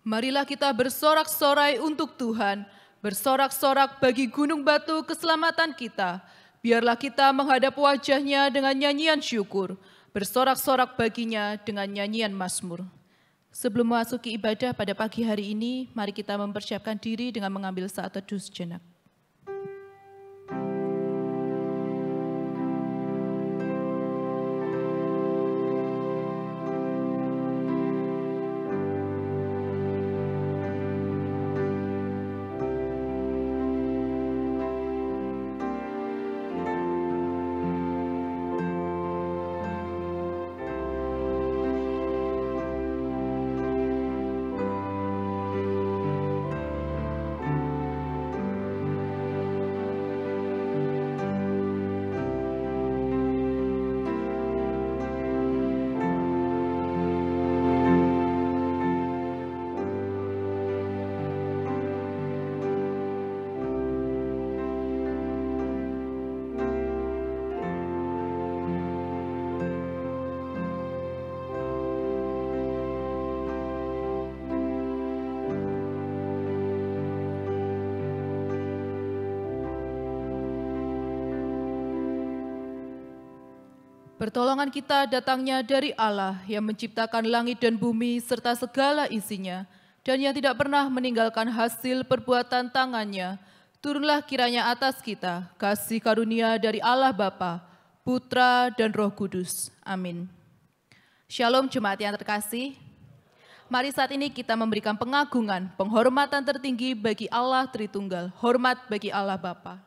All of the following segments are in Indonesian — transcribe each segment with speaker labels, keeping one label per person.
Speaker 1: Marilah kita bersorak-sorai untuk Tuhan, bersorak-sorak bagi gunung batu keselamatan kita. Biarlah kita menghadap wajah-Nya dengan nyanyian syukur, bersorak-sorak baginya dengan nyanyian mazmur. Sebelum memasuki ibadah pada pagi hari ini, mari kita mempersiapkan diri dengan mengambil saat teduh sejenak. Pertolongan kita datangnya dari Allah yang menciptakan langit dan bumi serta segala isinya, dan yang tidak pernah meninggalkan hasil perbuatan tangannya. Turunlah kiranya atas kita kasih karunia dari Allah Bapa, Putra, dan Roh Kudus. Amin. Shalom jemaat yang terkasih. Mari saat ini kita memberikan pengagungan, penghormatan tertinggi bagi Allah Tritunggal, hormat bagi Allah Bapa.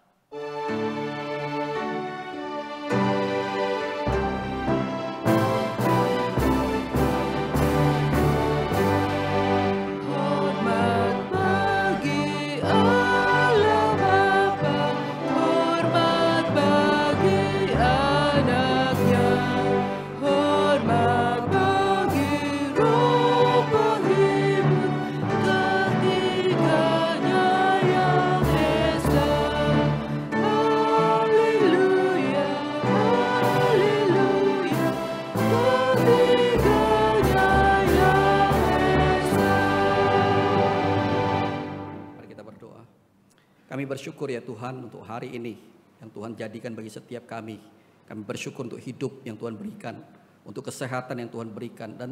Speaker 2: Kami bersyukur ya Tuhan untuk hari ini yang Tuhan jadikan bagi setiap kami. Kami bersyukur untuk hidup yang Tuhan berikan, untuk kesehatan yang Tuhan berikan, dan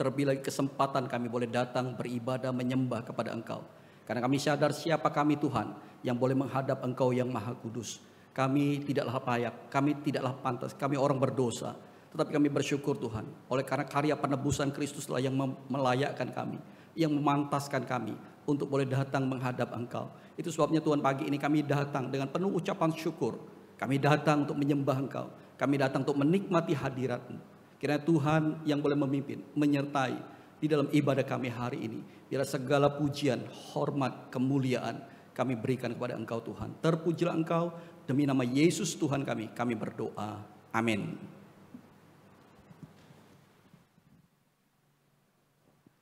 Speaker 2: terlebih lagi kesempatan kami boleh datang beribadah menyembah kepada Engkau. Karena kami sadar siapa kami Tuhan yang boleh menghadap Engkau yang Maha Kudus. Kami tidaklah layak, kami tidaklah pantas, kami orang berdosa. Tetapi kami bersyukur Tuhan, oleh karena karya penebusan Kristuslah yang melayakkan kami, yang memantaskan kami untuk boleh datang menghadap Engkau. Itu sebabnya Tuhan pagi ini kami datang dengan penuh ucapan syukur. Kami datang untuk menyembah Engkau. Kami datang untuk menikmati hadirat-Mu. Kiranya Tuhan yang boleh memimpin, menyertai di dalam ibadah kami hari ini. Biarlah segala pujian, hormat, kemuliaan kami berikan kepada Engkau Tuhan. Terpujilah Engkau, demi nama Yesus Tuhan kami berdoa. Amin.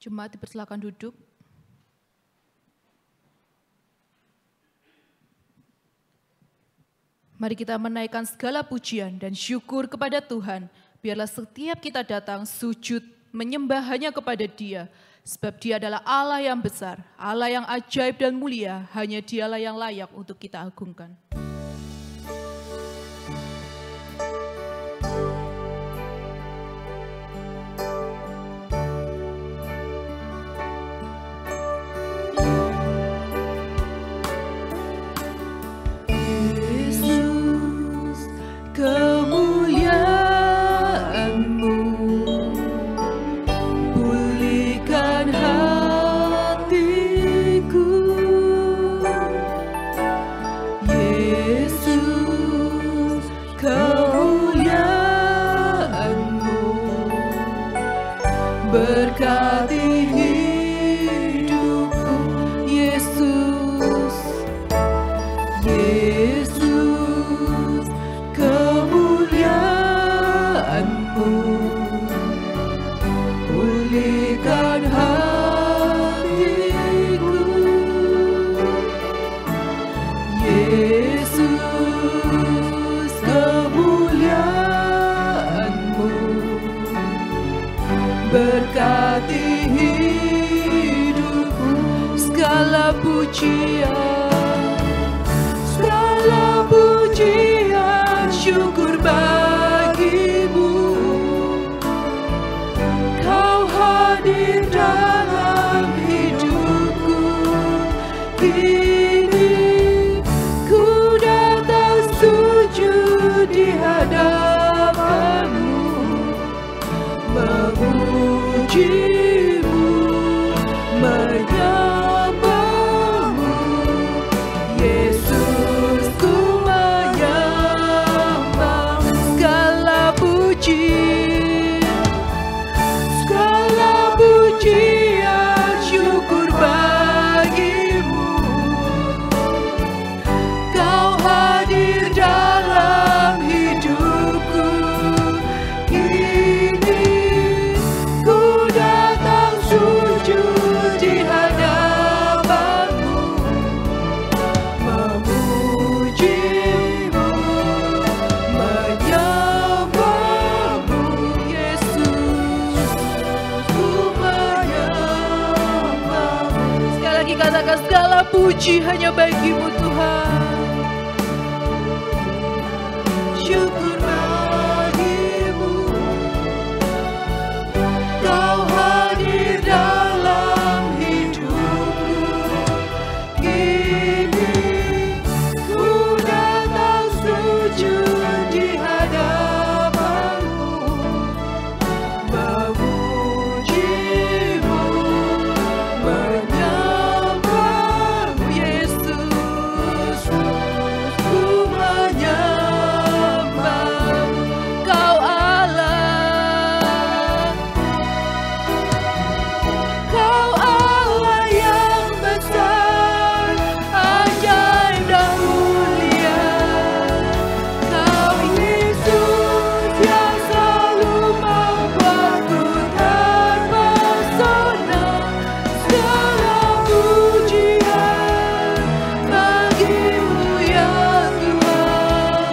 Speaker 1: Jemaat dipersilakan duduk. Mari kita menaikkan segala pujian dan syukur kepada Tuhan. Biarlah setiap kita datang sujud menyembah hanya kepada Dia. Sebab Dia adalah Allah yang besar, Allah yang ajaib dan mulia. Hanya Dialah yang layak untuk kita agungkan. Berkati hidupku, Yesus, Yesus, kemuliaan-Mu, pulihkan hatiku, Yesus, kemuliaan-Mu, berkati hidupku. segala pujian, segala pujian, syukur bagimu. Kau hadir dalam hidupku, kini ku datang sujud di hadapanmu, memujimu, menyambamu. Yesus, ku menyembah, segala pujian, segala pujian, syukur bagimu. Kau hadir dalam hidupku, kini ku datang sujud di hadapanmu, memujimu, menyembahmu. Yesus, ku menyembahmu. Sekali lagi katakan, segala puji hanya bagimu Tuhan. Syukur bagimu, kau hadir dalam hidupku, kini ku datang sujud di hadapanmu, memujimu, menyembahmu. Yesus, ku menyembahmu. Kau Allah, Kau Allah yang besar, ajaib dan mulia. Kau Yesus yang selalu membuatku terpesona. Segala pujian bagimu ya Tuhan.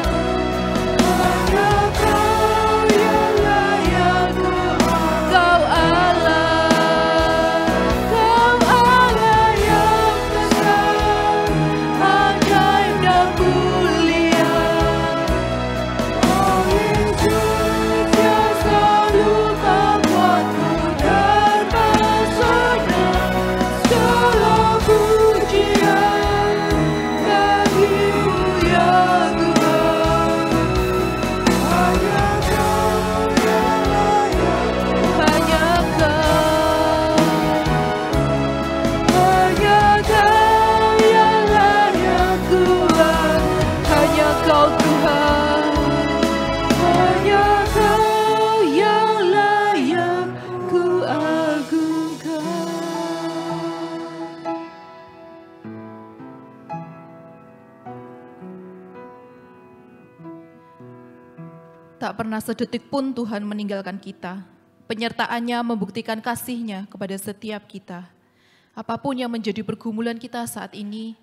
Speaker 1: Hanya Kau yang layak. Kau Allah, Kau Allah yang besar, ajaib dan mulia. Oh Yesus yang selalu membuatku terpesona. Segala pujian bagimu ya Tuhan. Hanya Kau yang layak. Hanya Kau, hanya Kau yang layak Tuhan. Hanya Kau Tuhan, hanya Kau yang layak ku agungkan. Tak pernah sedetik pun Tuhan meninggalkan kita. Penyertaannya membuktikan kasih-Nya kepada setiap kita. Apapun yang menjadi pergumulan kita saat ini,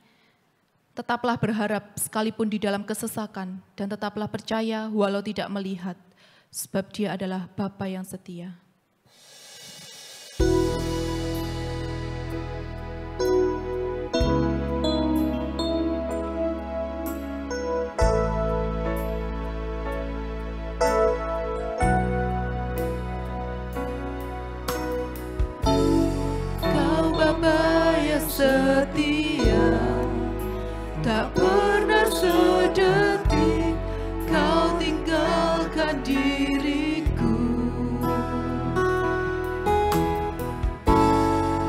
Speaker 1: tetaplah berharap sekalipun di dalam kesesakan, dan tetaplah percaya walau tidak melihat, sebab Dia adalah Bapa yang setia. Kau Bapa yang setia, tak pernah sedetik Kau tinggalkan diriku.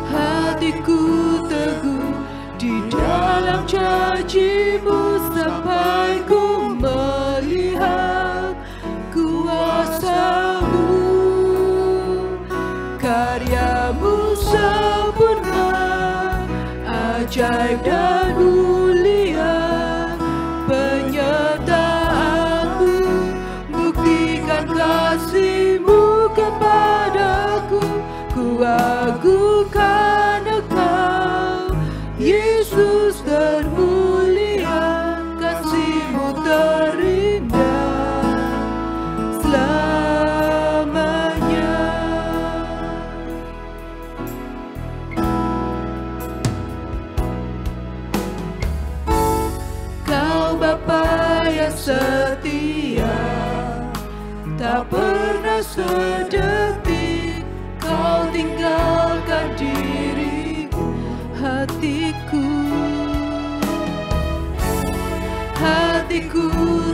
Speaker 1: Hatiku teguh di dalam janji-Mu sampai ku melihat kuasa-Mu. Karya-Mu sempurna, ajaib dan mulia. Penyertaan-Mu buktikan kasih-Mu kepadaku. Ku agungkan Engkau, Yesus termulia. Kasih-Mu terindah selamanya. sedetik kau tinggalkan diriku, hatiku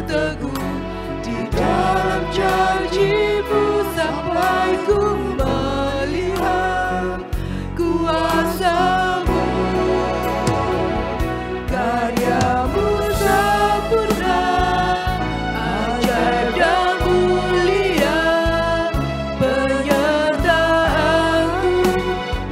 Speaker 1: teguh di dalam janji-Mu sampai ku melihat kuasa-Mu. Karya-Mu sempurna, ajaib dan mulia, penyertaan-Mu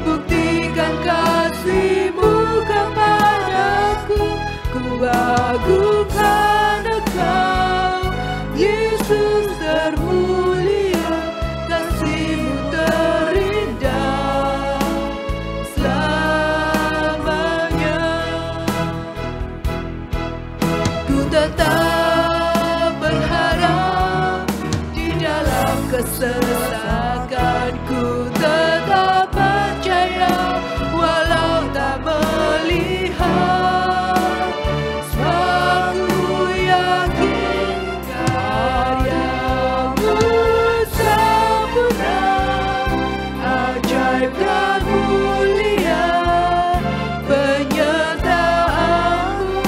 Speaker 1: buktikan kasih-Mu kepadaku. Ku agungkan Engkau, Yesus termulia, kasih-Mu terindah selamanya. Ku tetap berharap di dalam kesesakan, ku tetap percaya walau tak melihat. Sebab ku yakin karya-Mu sempurna, ajaib dan mulia, penyertaan-Mu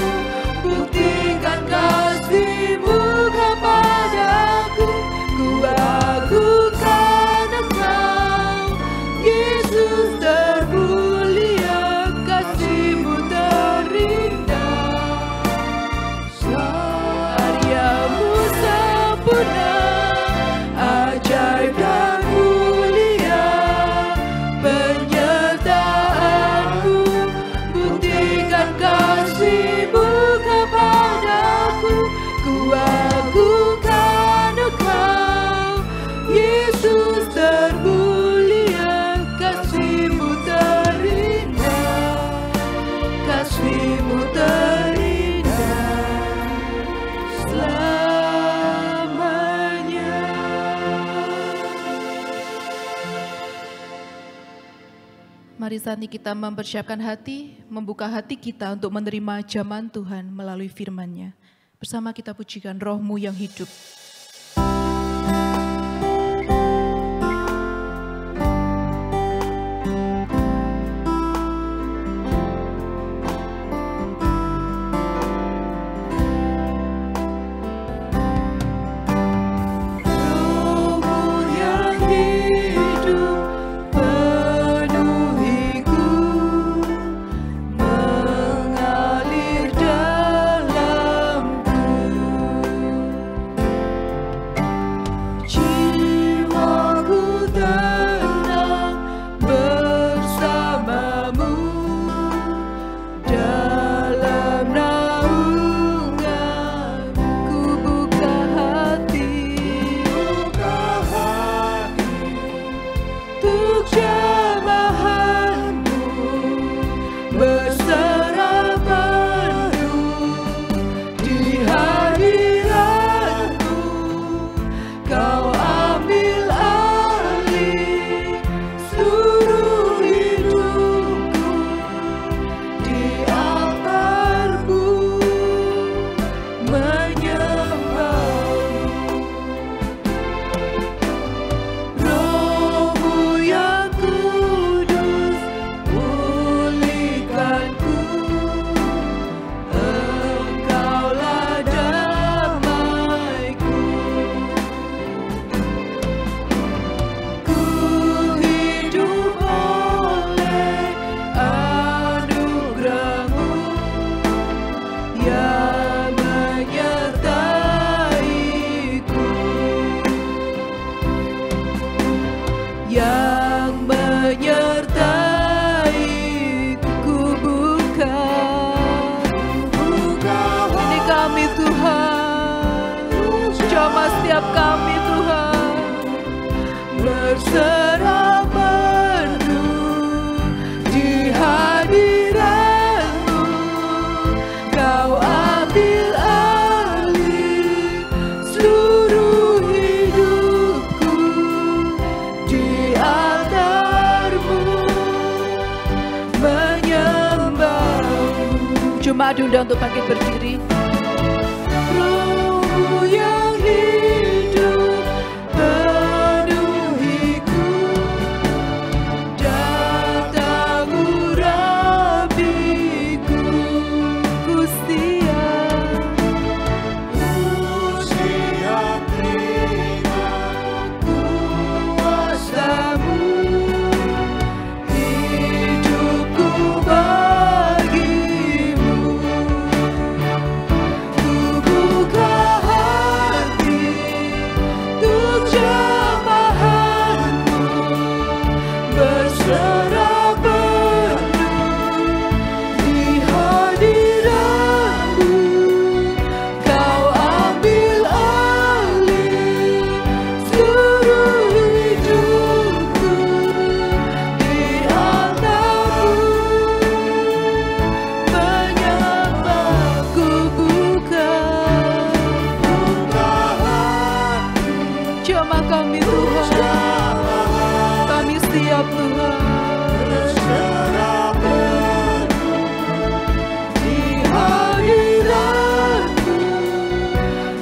Speaker 1: buktikan kasih-Mu kepadaku. Ku agungkan Engkau, Yesus termulia, kasih-Mu terindah. Karya-Mu sempurna, ajaib dan mulia, penyertaan-Mu buktikan kasih-Mu kepadaku. Ku agungkan Engkau, Yesus termulia, kasih-Mu terindah, kasih-Mu terindah selamanya. Mari saat ini kita mempersiapkan hati, membuka hati kita untuk menerima jaman Tuhan melalui firman-Nya. Bersama kita pujikan Roh-Mu yang hidup. Roh-Mu yang hidup penuhiku, mengalir dalamku. Jiwaku tenang bersama-Mu, dalam naungan ku buka hati untuk jamahan-Mu, berserah penuh di hadirat-Mu. Kau ambil alih seluruh hidupku, di altar-Mu menyembah-Mu. Roh-Mu yang kudus pulihkanku, Engkaulah damaiku. Ku hidup oleh anugerah-Mu yang menyertaiku, yang menyertaiku. Buka ini kami Tuhan, jamah setiap kami Tuhan, berserah penuh di hadirat-Mu. Kau ambil alih seluruh hidupku, di altar-Mu menyembah-Mu. Jemaat diundang untuk bangkit berdiri. Roh-Mu yang hidup penuh berserah penuh di hadirat-Mu. Kau ambil alih seluruh hidupku, di altar-Mu menyembahku bukan jamah kami Tuhan, kami siap Tuhan. Berserah penuh di hadirat-Mu.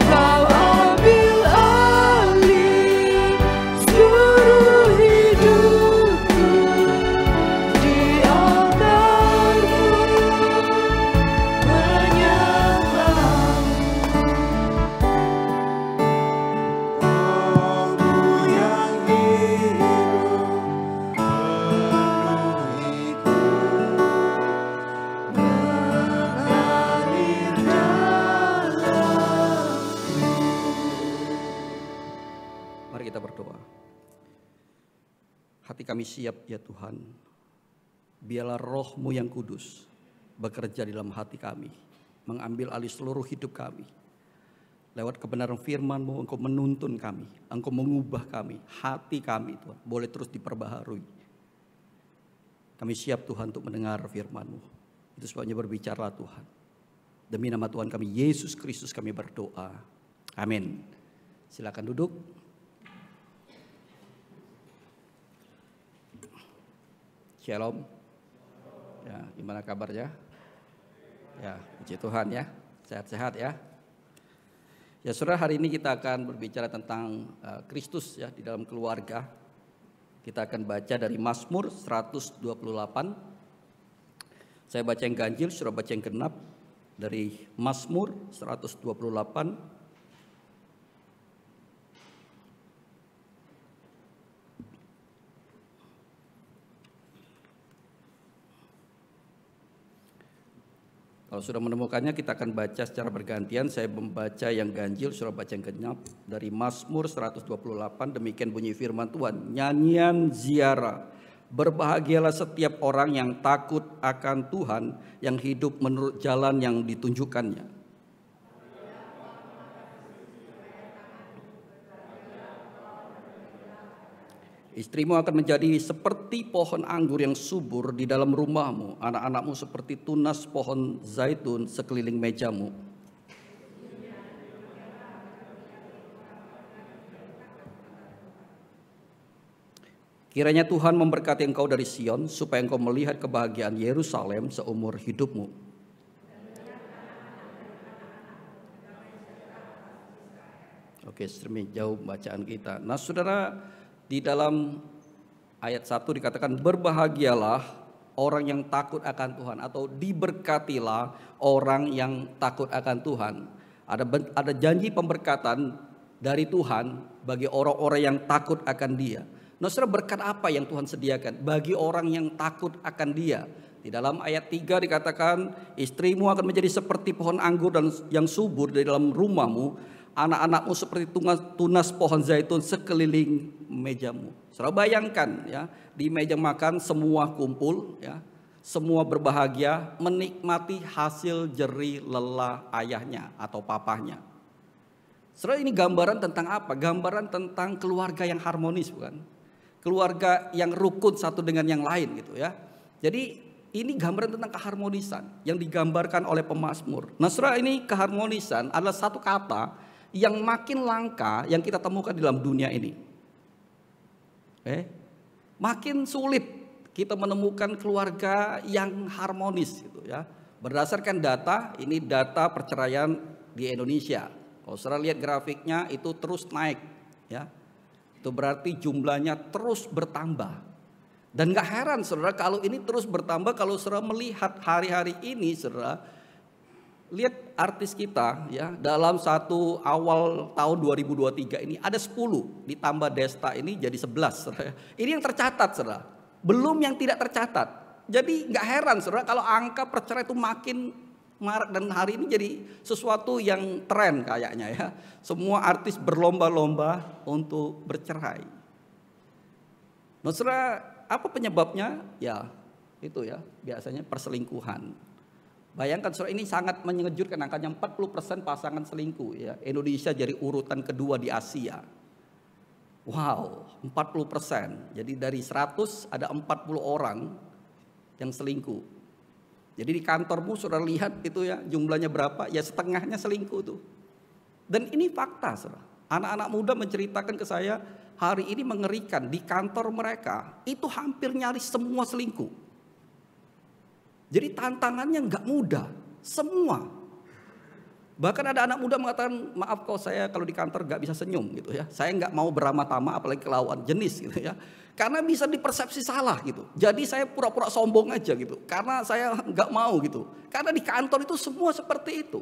Speaker 1: Kau ambil alih seluruh hidupku, di altar-Mu menyembahmu.
Speaker 3: Roh-Mu yang hidup penuhiku, mengalir dalam.
Speaker 2: Mari kita berdoa. Hati kami siap ya Tuhan. Biarlah Roh-Mu yang kudus bekerja di dalam hati kami, mengambil alih seluruh hidup kami. Lewat kebenaran firman-Mu, Engkau menuntun kami, Engkau mengubah kami, hati kami Tuhan boleh terus diperbaharui. Kami siap Tuhan untuk mendengar firman-Mu. Itu sebabnya berbicara Tuhan. Demi nama Tuhan kami Yesus Kristus kami berdoa. Amin. Silakan duduk. Shalom. Ya, gimana kabarnya? Ya, puji Tuhan ya. Sehat-sehat ya. Ya, Saudara, hari ini kita akan berbicara tentang Kristus ya di dalam keluarga. Kita akan baca dari Mazmur 128. Saya baca yang ganjil, Saudara baca yang genap. Dari Mazmur 128. Kalau sudah menemukannya kita akan baca secara bergantian. Saya membaca yang ganjil, Saudara baca yang genap. Dari Mazmur 128, demikian bunyi firman Tuhan. Nyanyian ziarah. Berbahagialah setiap orang yang takut akan Tuhan, yang hidup menurut jalan yang ditunjukkannya. Istrimu akan menjadi seperti pohon anggur yang subur di dalam rumahmu, anak-anakmu seperti tunas pohon zaitun sekeliling mejamu. Kiranya Tuhan memberkati engkau dari Sion, supaya engkau melihat kebahagiaan Yerusalem seumur hidupmu. Oke, sedemikian jauh bacaan kita. Nah, Saudara, di dalam ayat 1 dikatakan berbahagialah orang yang takut akan Tuhan, atau diberkatilah orang yang takut akan Tuhan. Ada janji pemberkatan dari Tuhan bagi orang-orang yang takut akan Dia. Nah, Saudara, berkat apa yang Tuhan sediakan bagi orang yang takut akan Dia? Di dalam ayat 3 dikatakan istrimu akan menjadi seperti pohon anggur dan yang subur di dalam rumahmu, anak-anakmu seperti tunas pohon zaitun sekeliling mejamu. Saudara bayangkan ya, di meja makan semua kumpul ya, semua berbahagia menikmati hasil jerih lelah ayahnya atau papahnya. Saudara, ini gambaran tentang apa? Gambaran tentang keluarga yang harmonis, bukan? Keluarga yang rukun satu dengan yang lain gitu ya. Jadi ini gambaran tentang keharmonisan yang digambarkan oleh pemazmur. Nah, Saudara, ini keharmonisan adalah satu kata yang makin langka yang kita temukan di dalam dunia ini. Makin sulit kita menemukan keluarga yang harmonis gitu ya. Berdasarkan data, ini data perceraian di Indonesia. Kalau Saudara lihat grafiknya itu terus naik ya. Itu berarti jumlahnya terus bertambah. Dan gak heran Saudara kalau ini terus bertambah, kalau Saudara melihat hari-hari ini Saudara, lihat artis kita ya, dalam satu awal tahun 2023 ini ada 10, ditambah Desta ini jadi 11 Saudara. Ini yang tercatat Saudara, belum yang tidak tercatat. Jadi gak heran Saudara kalau angka perceraian itu makin marak, dan hari ini jadi sesuatu yang tren kayaknya ya. Semua artis berlomba-lomba untuk bercerai. Nah, Saudara, Apa penyebabnya? Ya, itu ya, biasanya perselingkuhan. Bayangkan saudara, ini sangat mengejutkan, angkanya 40% pasangan selingkuh ya. Indonesia jadi urutan kedua di Asia. Wow, 40%. Jadi dari 100 ada 40 orang yang selingkuh. Jadi di kantormu saudara lihat itu ya, jumlahnya berapa? Ya setengahnya selingkuh tuh. Dan ini fakta saudara. Anak-anak muda menceritakan ke saya, hari ini mengerikan, di kantor mereka itu hampir nyaris semua selingkuh. Jadi tantangannya nggak mudah, semua. Bahkan ada anak muda mengatakan, maaf kok saya kalau di kantor nggak bisa senyum gitu ya. Saya nggak mau beramah-tamah apalagi ke lawan jenis gitu ya. Karena bisa dipersepsi salah gitu. Jadi saya pura-pura sombong aja gitu. Karena saya nggak mau gitu. Karena di kantor itu semua seperti itu.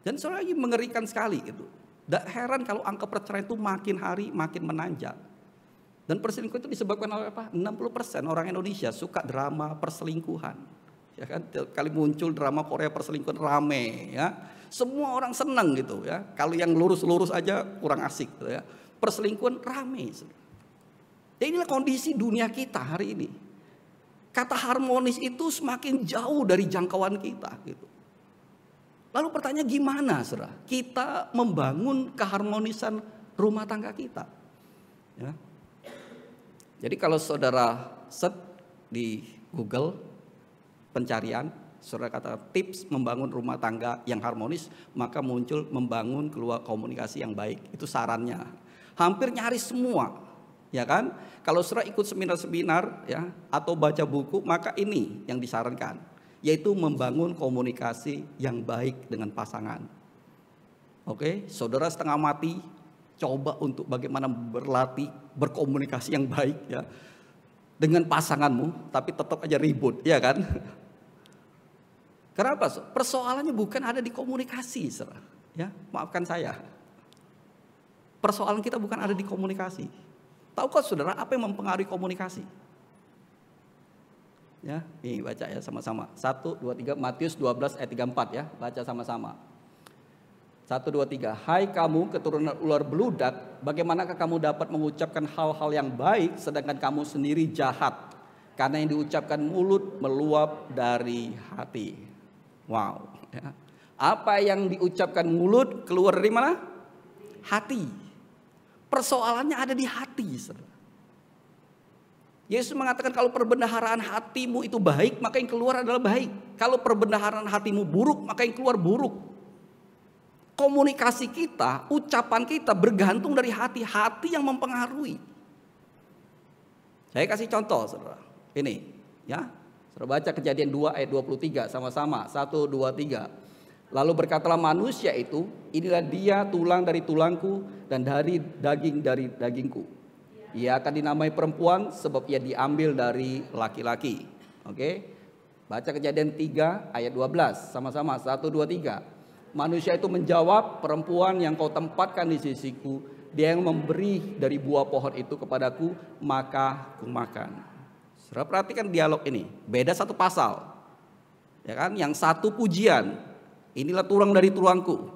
Speaker 2: Dan saudara, lagi mengerikan sekali gitu. Tidak heran kalau angka perceraian itu makin hari makin menanjak. Dan perselingkuhan itu disebabkan oleh apa? 60% orang Indonesia suka drama perselingkuhan. Ya kan, kali muncul drama Korea perselingkuhan rame ya. Semua orang senang gitu ya. Kalau yang lurus-lurus aja kurang asik gitu ya. Perselingkuhan rame. Ya inilah kondisi dunia kita hari ini. Kata harmonis itu semakin jauh dari jangkauan kita gitu. Lalu pertanyaan gimana saudara? Kita membangun keharmonisan rumah tangga kita. Ya. Jadi kalau saudara search di Google pencarian, saudara kata tips membangun rumah tangga yang harmonis, maka muncul membangun keluar komunikasi yang baik. Itu sarannya. Hampir nyaris semua, ya kan? Kalau saudara ikut seminar-seminar ya atau baca buku, maka ini yang disarankan, yaitu membangun komunikasi yang baik dengan pasangan. Oke, saudara setengah mati coba untuk bagaimana berlatih berkomunikasi yang baik ya dengan pasanganmu, tapi tetap aja ribut, ya kan? Kenapa? Persoalannya bukan ada di komunikasi, saudara. Ya, maafkan saya. Persoalan kita bukan ada di komunikasi. Tahukah saudara apa yang mempengaruhi komunikasi? Ya, nih baca ya sama-sama. 1, 2, 3, Matius 12 ayat 34 ya, baca sama-sama. 1, 2, 3. Hai kamu keturunan ular beludak, bagaimanakah kamu dapat mengucapkan hal-hal yang baik sedangkan kamu sendiri jahat? Karena yang diucapkan mulut meluap dari hati. Wow. Ya. Apa yang diucapkan mulut keluar dari mana? Hati. Persoalannya ada di hati. Saudara. Yesus mengatakan kalau perbendaharaan hatimu itu baik, maka yang keluar adalah baik. Kalau perbendaharaan hatimu buruk, maka yang keluar buruk. Komunikasi kita, ucapan kita bergantung dari hati yang mempengaruhi. Saya kasih contoh, saudara. Ini, ya. Saudara baca Kejadian 2 ayat 23 sama-sama. 1, 2, 3. Lalu berkatalah manusia itu, inilah dia tulang dari tulangku dan dari dagingku. Ia akan dinamai perempuan sebab ia diambil dari laki-laki. Oke. Baca Kejadian 3 ayat 12 sama-sama. 1, 2, 3. Manusia itu menjawab, perempuan yang kau tempatkan di sisiku, dia yang memberi dari buah pohon itu kepadaku, maka ku makan. Saudara perhatikan dialog ini, beda satu pasal. Ya kan? Yang satu pujian, inilah tulang dari tulangku,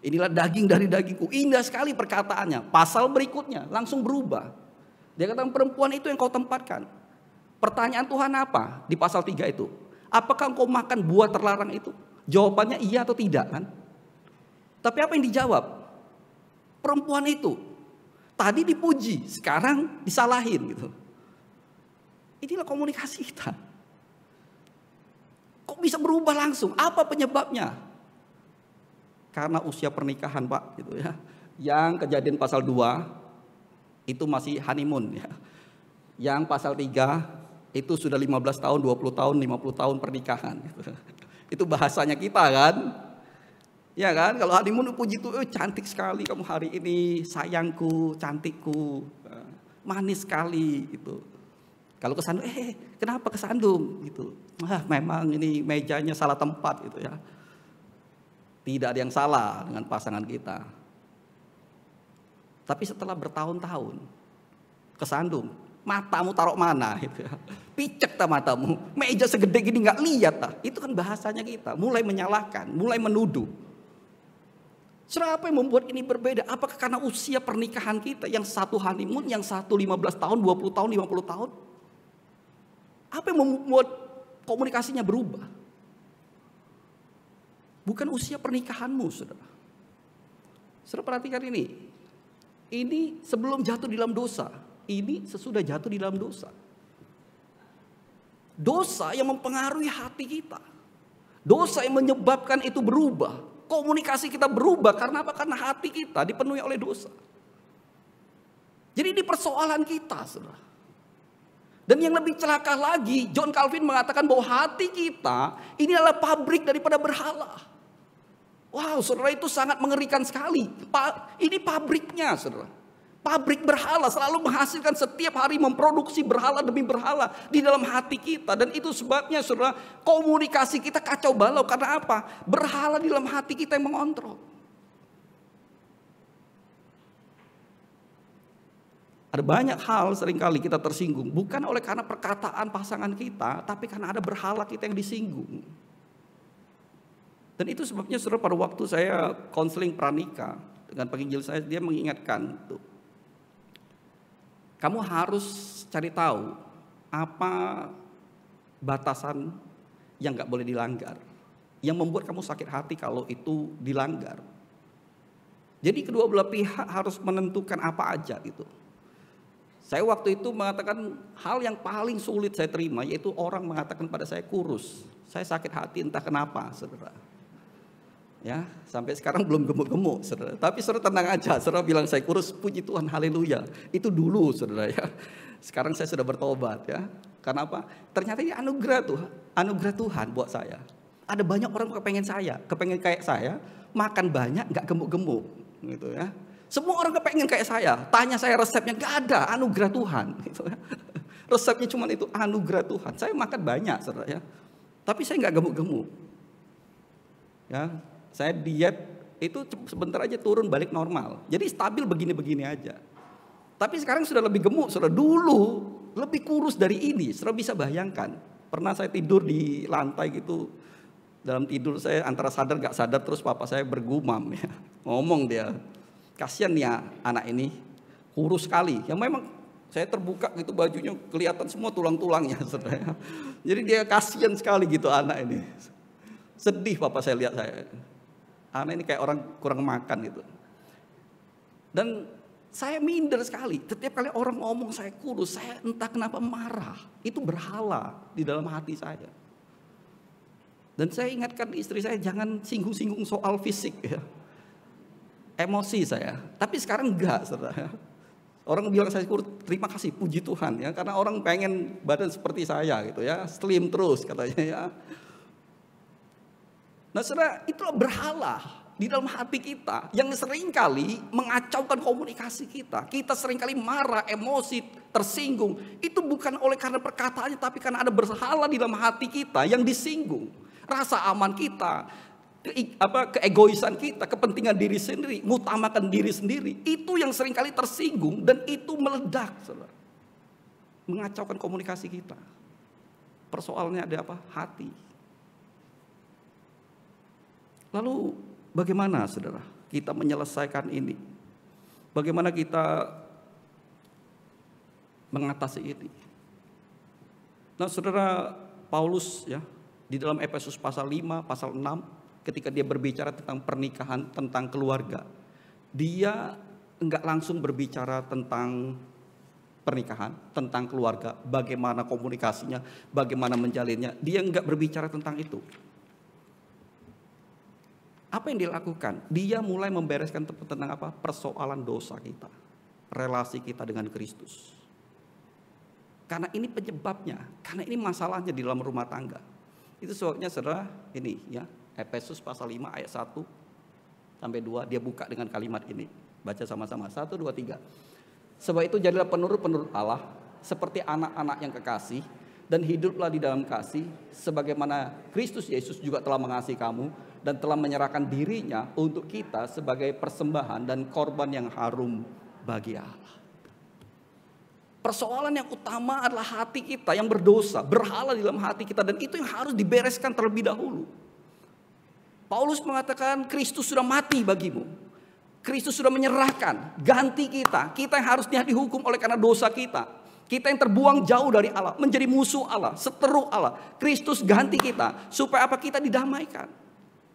Speaker 2: inilah daging dari dagingku. Indah sekali perkataannya. Pasal berikutnya langsung berubah. Dia katakan perempuan itu yang kau tempatkan. Pertanyaan Tuhan apa di pasal 3 itu? Apakah engkau makan buah terlarang itu? Jawabannya iya atau tidak kan? Tapi apa yang dijawab? Perempuan itu tadi dipuji, sekarang disalahin gitu. Inilah komunikasi kita. Kok bisa berubah langsung? Apa penyebabnya? Karena usia pernikahan, Pak, gitu ya. Yang Kejadian pasal 2 itu masih honeymoon ya. Yang pasal 3 itu sudah 15 tahun, 20 tahun, 50 tahun pernikahan gitu. Itu bahasanya kita kan. Ya kan, kalau honeymoon puji itu cantik sekali kamu hari ini, sayangku, cantikku, manis sekali gitu. Kalau kesandung, kenapa kesandung gitu. Memang ini mejanya salah tempat gitu ya. Tidak ada yang salah dengan pasangan kita. Tapi setelah bertahun-tahun kesandung, matamu taruh mana gitu ya. Picek tak matamu, meja segede gini nggak lihat tak. Itu kan bahasanya kita, mulai menyalahkan, mulai menuduh. Saudara, apa yang membuat ini berbeda? Apakah karena usia pernikahan kita yang satu honeymoon, yang satu 15 tahun, 20 tahun, 50 tahun? Apa yang membuat komunikasinya berubah? Bukan usia pernikahanmu, saudara. Saudara perhatikan ini. Ini sebelum jatuh di dalam dosa. Ini sesudah jatuh di dalam dosa. Dosa yang mempengaruhi hati kita. Dosa yang menyebabkan itu berubah. Komunikasi kita berubah karena apa? Karena hati kita dipenuhi oleh dosa. Jadi ini persoalan kita, saudara. Dan yang lebih celaka lagi, John Calvin mengatakan bahwa hati kita ini adalah pabrik daripada berhala. Wow, saudara, itu sangat mengerikan sekali. Ini pabriknya, saudara. Pabrik berhala selalu menghasilkan setiap hari memproduksi berhala demi berhala di dalam hati kita. Dan itu sebabnya, saudara, komunikasi kita kacau balau. Karena apa? Berhala di dalam hati kita yang mengontrol. Ada banyak hal seringkali kita tersinggung. Bukan oleh karena perkataan pasangan kita, tapi karena ada berhala kita yang disinggung. Dan itu sebabnya, saudara, pada waktu saya konseling pranikah dengan penginjil saya, dia mengingatkan tuh, kamu harus cari tahu apa batasan yang gak boleh dilanggar, yang membuat kamu sakit hati kalau itu dilanggar. Jadi kedua belah pihak harus menentukan apa aja gitu. Saya waktu itu mengatakan hal yang paling sulit saya terima, yaitu orang mengatakan pada saya kurus. Saya sakit hati entah kenapa, saudara. Ya, sampai sekarang belum gemuk-gemuk, saudara. Tapi saudara tenang aja, saudara bilang saya kurus, puji Tuhan, haleluya. Itu dulu, saudara, ya. Sekarang saya sudah bertobat, ya. Karena apa? Ternyata ini anugerah Tuhan buat saya. Ada banyak orang kepengen kayak saya, makan banyak, nggak gemuk-gemuk, gitu ya. Semua orang kepengen kayak saya. Tanya saya resepnya, nggak ada, anugerah Tuhan, gitu ya. Resepnya cuma itu, anugerah Tuhan. Saya makan banyak, saudara, ya. Tapi saya nggak gemuk-gemuk, ya. Saya diet itu sebentar aja turun balik normal. Jadi stabil begini-begini aja. Tapi sekarang sudah lebih gemuk. Saudara, dulu lebih kurus dari ini. Saudara bisa bayangkan. Pernah saya tidur di lantai gitu. Dalam tidur saya antara sadar gak sadar, terus papa saya bergumam ya. Ngomong dia, kasihan ya anak ini, kurus sekali. Ya memang saya terbuka gitu bajunya, kelihatan semua tulang-tulangnya, saudara. Jadi dia kasihan sekali gitu anak ini. Sedih papa saya lihat saya. Anak ini kayak orang kurang makan gitu. Dan saya minder sekali. Setiap kali orang ngomong saya kurus, saya entah kenapa marah. Itu berhala di dalam hati saya. Dan saya ingatkan istri saya, jangan singgung-singgung soal fisik ya. Emosi saya. Tapi sekarang enggak, saudara. Orang bilang saya kurus, terima kasih, puji Tuhan ya. Karena orang pengen badan seperti saya gitu ya. Slim terus katanya ya. Nah, saudara, itulah berhala di dalam hati kita yang seringkali mengacaukan komunikasi kita. Kita seringkali marah, emosi, tersinggung. Itu bukan oleh karena perkataannya, tapi karena ada berhala di dalam hati kita yang disinggung. Rasa aman kita, keegoisan kita, kepentingan diri sendiri, mengutamakan diri sendiri. Itu yang seringkali tersinggung dan itu meledak, saudara. Mengacaukan komunikasi kita. Persoalannya ada apa? Hati. Lalu bagaimana, saudara, kita menyelesaikan ini? Bagaimana kita mengatasi ini? Nah, saudara, Paulus ya di dalam Efesus pasal 5, pasal 6, ketika dia berbicara tentang pernikahan, tentang keluarga, dia enggak langsung berbicara tentang pernikahan, tentang keluarga, bagaimana komunikasinya, bagaimana menjalinnya. Dia enggak berbicara tentang itu. Apa yang dilakukan? Dia mulai membereskan tentang apa? Persoalan dosa kita, relasi kita dengan Kristus. Karena ini penyebabnya, karena ini masalahnya di dalam rumah tangga. Itu sebabnya, saudara, ini ya, Efesus pasal 5 ayat 1 sampai 2, dia buka dengan kalimat ini. Baca sama-sama, 1, 2, 3. Sebab itu jadilah penurut-penurut Allah, seperti anak-anak yang kekasih, dan hiduplah di dalam kasih, sebagaimana Kristus Yesus juga telah mengasihi kamu, dan telah menyerahkan dirinya untuk kita sebagai persembahan dan korban yang harum bagi Allah. Persoalan yang utama adalah hati kita yang berdosa, berhala di dalam hati kita, dan itu yang harus dibereskan terlebih dahulu. Paulus mengatakan Kristus sudah mati bagimu. Kristus sudah menyerahkan, ganti kita. Kita yang harusnya dihukum oleh karena dosa kita. Kita yang terbuang jauh dari Allah, menjadi musuh Allah, seteru Allah. Kristus ganti kita, supaya apa? Kita didamaikan.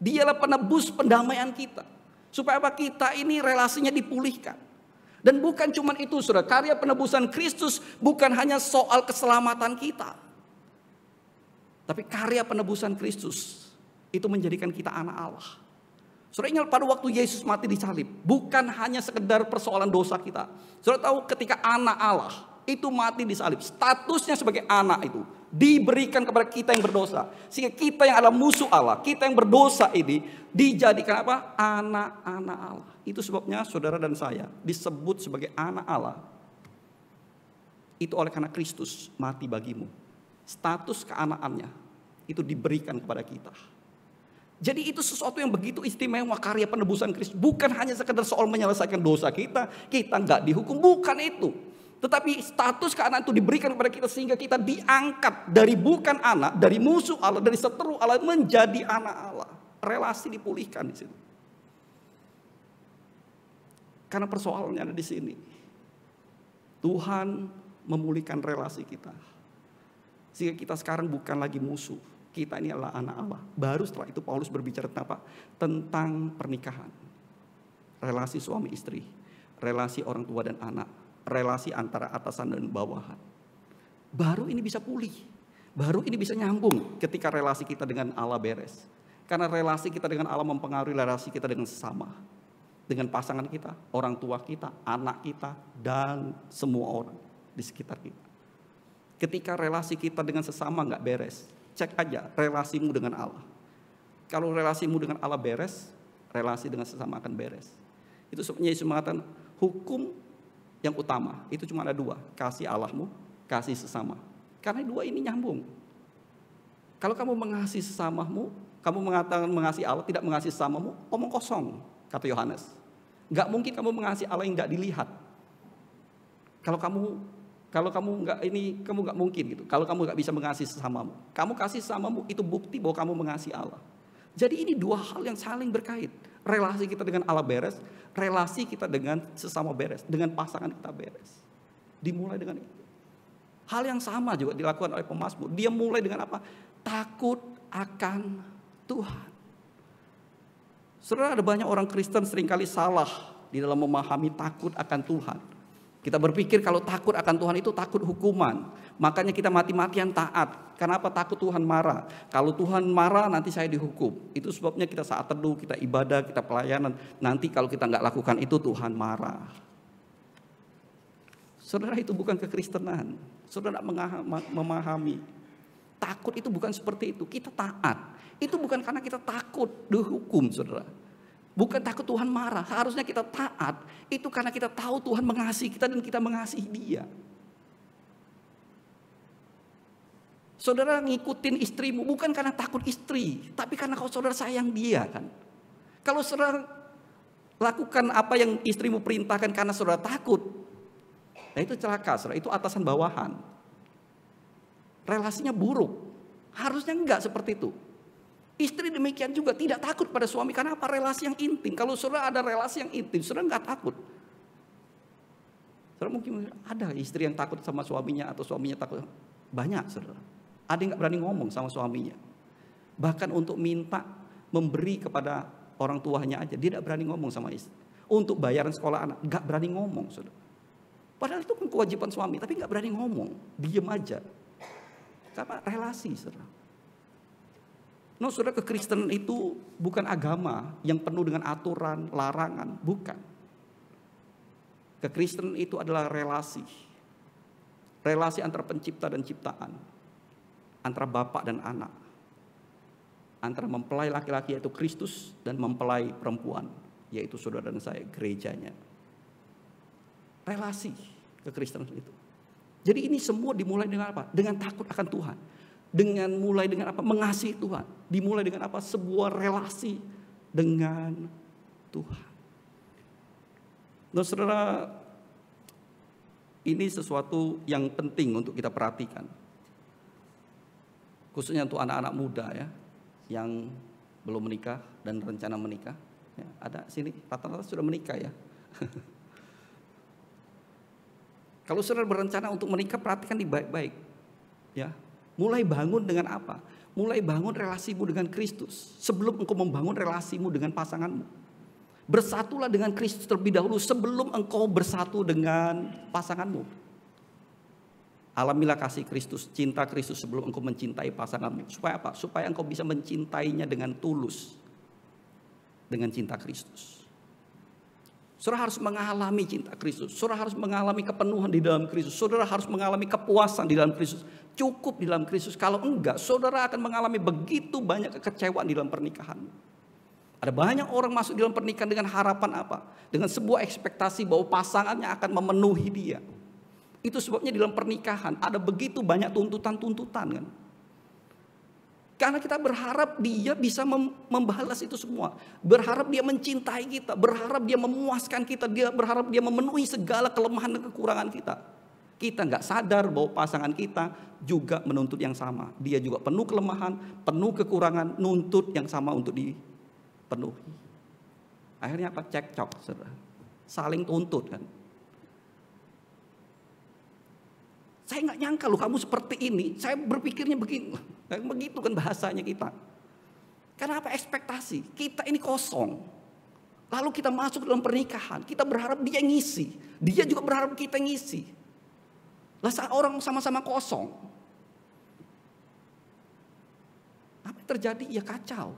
Speaker 2: Dialah penebus pendamaian kita. Supaya apa? Kita ini relasinya dipulihkan. Dan bukan cuma itu, saudara. Karya penebusan Kristus bukan hanya soal keselamatan kita. Tapi karya penebusan Kristus itu menjadikan kita anak Allah. Saudara ingat pada waktu Yesus mati di salib, bukan hanya sekedar persoalan dosa kita. Saudara tahu ketika anak Allah itu mati di salib, statusnya sebagai anak itu diberikan kepada kita yang berdosa. Sehingga kita yang adalah musuh Allah, kita yang berdosa ini dijadikan apa? Anak-anak Allah. Itu sebabnya saudara dan saya disebut sebagai anak Allah. Itu oleh karena Kristus mati bagimu. Status keanakannya itu diberikan kepada kita. Jadi itu sesuatu yang begitu istimewa, karya penebusan Kristus. Bukan hanya sekedar soal menyelesaikan dosa kita nggak dihukum, bukan itu. Tetapi status keanakan itu diberikan kepada kita sehingga kita diangkat dari bukan anak, dari musuh Allah, dari seteru Allah menjadi anak Allah. Relasi dipulihkan di situ. Karena persoalannya ada di sini. Tuhan memulihkan relasi kita. Sehingga kita sekarang bukan lagi musuh. Kita ini adalah anak Allah. Baru setelah itu Paulus berbicara tentang apa? Tentang pernikahan. Relasi suami istri. Relasi orang tua dan anak. Relasi antara atasan dan bawahan. Baru ini bisa pulih. Baru ini bisa nyambung ketika relasi kita dengan Allah beres. Karena relasi kita dengan Allah mempengaruhi relasi kita dengan sesama. Dengan pasangan kita, orang tua kita, anak kita, dan semua orang di sekitar kita. Ketika relasi kita dengan sesama nggak beres, cek aja relasimu dengan Allah. Kalau relasimu dengan Allah beres, relasi dengan sesama akan beres. Itu sebabnya Yesus mengatakan hukum yang utama itu cuma ada dua, kasih Allahmu, kasih sesama. Karena dua ini nyambung. Kalau kamu mengasihi sesamamu, kamu mengatakan mengasihi Allah, tidak mengasihi sesamamu, omong kosong, kata Yohanes. Gak mungkin kamu mengasihi Allah yang gak dilihat. Kalau kamu nggak mungkin gitu. Kalau kamu nggak bisa mengasihi sesamamu, kamu kasih sesamamu itu bukti bahwa kamu mengasihi Allah. Jadi ini dua hal yang saling berkait. Relasi kita dengan Allah beres, relasi kita dengan sesama beres, dengan pasangan kita beres. Dimulai dengan itu. Hal yang sama juga dilakukan oleh pemazmur. Dia mulai dengan apa? Takut akan Tuhan. Saudara, ada banyak orang Kristen seringkali salah di dalam memahami takut akan Tuhan. Kita berpikir kalau takut akan Tuhan itu takut hukuman. Makanya kita mati-matian taat. Kenapa? Takut Tuhan marah. Kalau Tuhan marah nanti saya dihukum. Itu sebabnya kita saat teduh, kita ibadah, kita pelayanan. Nanti kalau kita nggak lakukan itu Tuhan marah. Saudara, itu bukan kekristenan. Saudara memahami. Takut itu bukan seperti itu. Kita taat. Itu bukan karena kita takut dihukum, saudara. Bukan takut Tuhan marah. Harusnya kita taat. Itu karena kita tahu Tuhan mengasihi kita dan kita mengasihi Dia. Saudara ngikutin istrimu bukan karena takut istri, tapi karena kalau saudara sayang dia kan. Kalau saudara lakukan apa yang istrimu perintahkan karena saudara takut, nah itu celaka, saudara. Itu atasan bawahan. Relasinya buruk. Harusnya enggak seperti itu. Istri demikian juga tidak takut pada suami karena apa? Relasi yang intim. Kalau saudara ada relasi yang intim, saudara enggak takut. Saudara mungkin ada istri yang takut sama suaminya atau suaminya takut. Banyak, saudara. Ada yang enggak berani ngomong sama suaminya. Bahkan untuk minta memberi kepada orang tuanya aja, dia tidak berani ngomong sama istri. Untuk bayaran sekolah anak, enggak berani ngomong, saudara. Padahal itu kan kewajiban suami, tapi enggak berani ngomong, diem aja. Karena relasi, saudara. No, saudara, kekristenan itu bukan agama yang penuh dengan aturan, larangan, bukan. Kekristenan itu adalah relasi. Relasi antara pencipta dan ciptaan. Antara bapak dan anak. Antara mempelai laki-laki yaitu Kristus dan mempelai perempuan yaitu saudara dan saya, gerejanya. Relasi kekristenan itu. Jadi ini semua dimulai dengan apa? Dengan takut akan Tuhan. Mulai dengan apa? Mengasihi Tuhan. Dimulai dengan apa? Sebuah relasi dengan Tuhan. Nah, saudara, ini sesuatu yang penting untuk kita perhatikan. Khususnya untuk anak-anak muda ya, yang belum menikah. dan rencana menikah? Ya, ada sini, rata-rata sudah menikah ya. Kalau saudara berencana untuk menikah, perhatikan di baik-baik. Ya, mulai bangun dengan apa? Mulai bangun relasimu dengan Kristus sebelum engkau membangun relasimu dengan pasanganmu. Bersatulah dengan Kristus terlebih dahulu sebelum engkau bersatu dengan pasanganmu. Alamilah kasih Kristus, cinta Kristus sebelum engkau mencintai pasanganmu. Supaya apa? Supaya engkau bisa mencintainya dengan tulus. Dengan cinta Kristus. Saudara harus mengalami cinta Kristus. Saudara harus mengalami kepenuhan di dalam Kristus. Saudara harus mengalami kepuasan di dalam Kristus. Cukup di dalam Kristus. Kalau enggak, saudara akan mengalami begitu banyak kekecewaan di dalam pernikahan. Ada banyak orang masuk di dalam pernikahan dengan harapan apa? Dengan sebuah ekspektasi bahwa pasangannya akan memenuhi dia. Itu sebabnya di dalam pernikahan ada begitu banyak tuntutan-tuntutan kan. Karena kita berharap dia bisa membalas itu semua. Berharap dia mencintai kita. Berharap dia memuaskan kita. Dia berharap dia memenuhi segala kelemahan dan kekurangan kita. Kita nggak sadar bahwa pasangan kita juga menuntut yang sama. Dia juga penuh kelemahan, penuh kekurangan, nuntut yang sama untuk dipenuhi. Akhirnya apa? Cekcok, saudara. Saling tuntut kan. Saya nggak nyangka loh kamu seperti ini. Saya berpikirnya begini. Begitu kan bahasanya kita. Karena apa? Ekspektasi. Kita ini kosong. Lalu kita masuk dalam pernikahan. Kita berharap dia ngisi. Dia juga berharap kita ngisi. Lah orang sama-sama kosong. Apa yang terjadi? Ya kacau.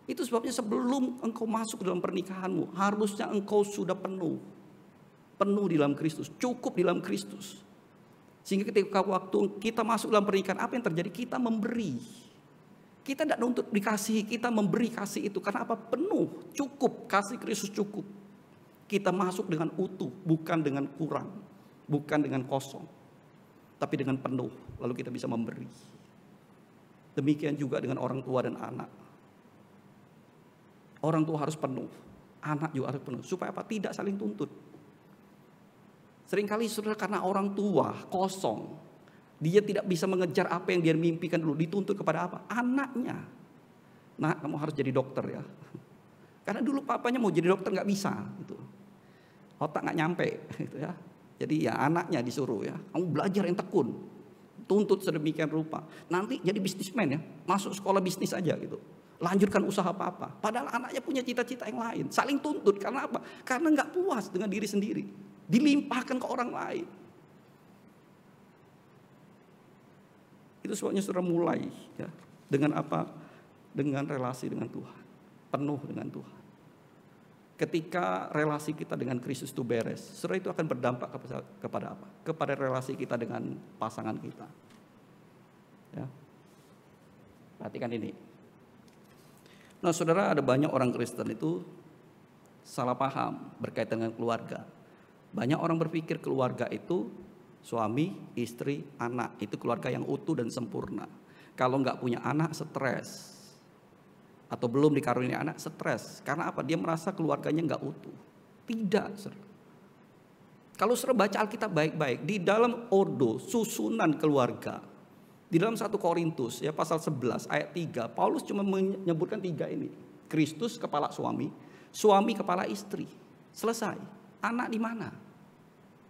Speaker 2: Itu sebabnya sebelum engkau masuk dalam pernikahanmu. Harusnya engkau sudah penuh. Penuh di dalam Kristus. Cukup di dalam Kristus. Sehingga ketika waktu kita masuk dalam pernikahan, apa yang terjadi? Kita memberi. Kita tidak nuntut dikasihi, kita memberi kasih itu. Karena apa? Penuh, cukup, kasih Kristus cukup. Kita masuk dengan utuh, bukan dengan kurang. Bukan dengan kosong. Tapi dengan penuh, lalu kita bisa memberi. Demikian juga dengan orang tua dan anak. Orang tua harus penuh, anak juga harus penuh. Supaya apa? Tidak saling tuntut. Seringkali saudara karena orang tua kosong. Dia tidak bisa mengejar apa yang dia mimpikan dulu. Dituntut kepada apa? Anaknya. Nah, kamu harus jadi dokter ya. Karena dulu papanya mau jadi dokter gak bisa. Gitu. Otak gak nyampe. Gitu ya. Jadi ya anaknya disuruh ya. Kamu belajar yang tekun. Tuntut sedemikian rupa. Nanti jadi bisnismen ya. Masuk sekolah bisnis aja gitu. Lanjutkan usaha apa-apa. Padahal anaknya punya cita-cita yang lain. Saling tuntut. Karena apa? Karena gak puas dengan diri sendiri. Dilimpahkan ke orang lain. Itu sebabnya saudara mulai ya, dengan apa? Dengan relasi dengan Tuhan. Penuh dengan Tuhan. Ketika relasi kita dengan Kristus itu beres, saudara itu akan berdampak kepada apa? Kepada relasi kita dengan pasangan kita. Ya. Perhatikan ini. Nah, saudara, ada banyak orang Kristen itu salah paham berkaitan dengan keluarga. Banyak orang berpikir keluarga itu suami, istri, anak. Itu keluarga yang utuh dan sempurna. Kalau nggak punya anak, stres. Atau belum dikaruniai anak, stres. Karena apa? Dia merasa keluarganya nggak utuh. Tidak, saudara. Kalau saudara baca Alkitab baik-baik, di dalam ordo, susunan keluarga. Di dalam 1 Korintus, ya pasal 11 ayat 3, Paulus cuma menyebutkan 3 ini. Kristus kepala suami, suami kepala istri. Selesai. Anak di mana?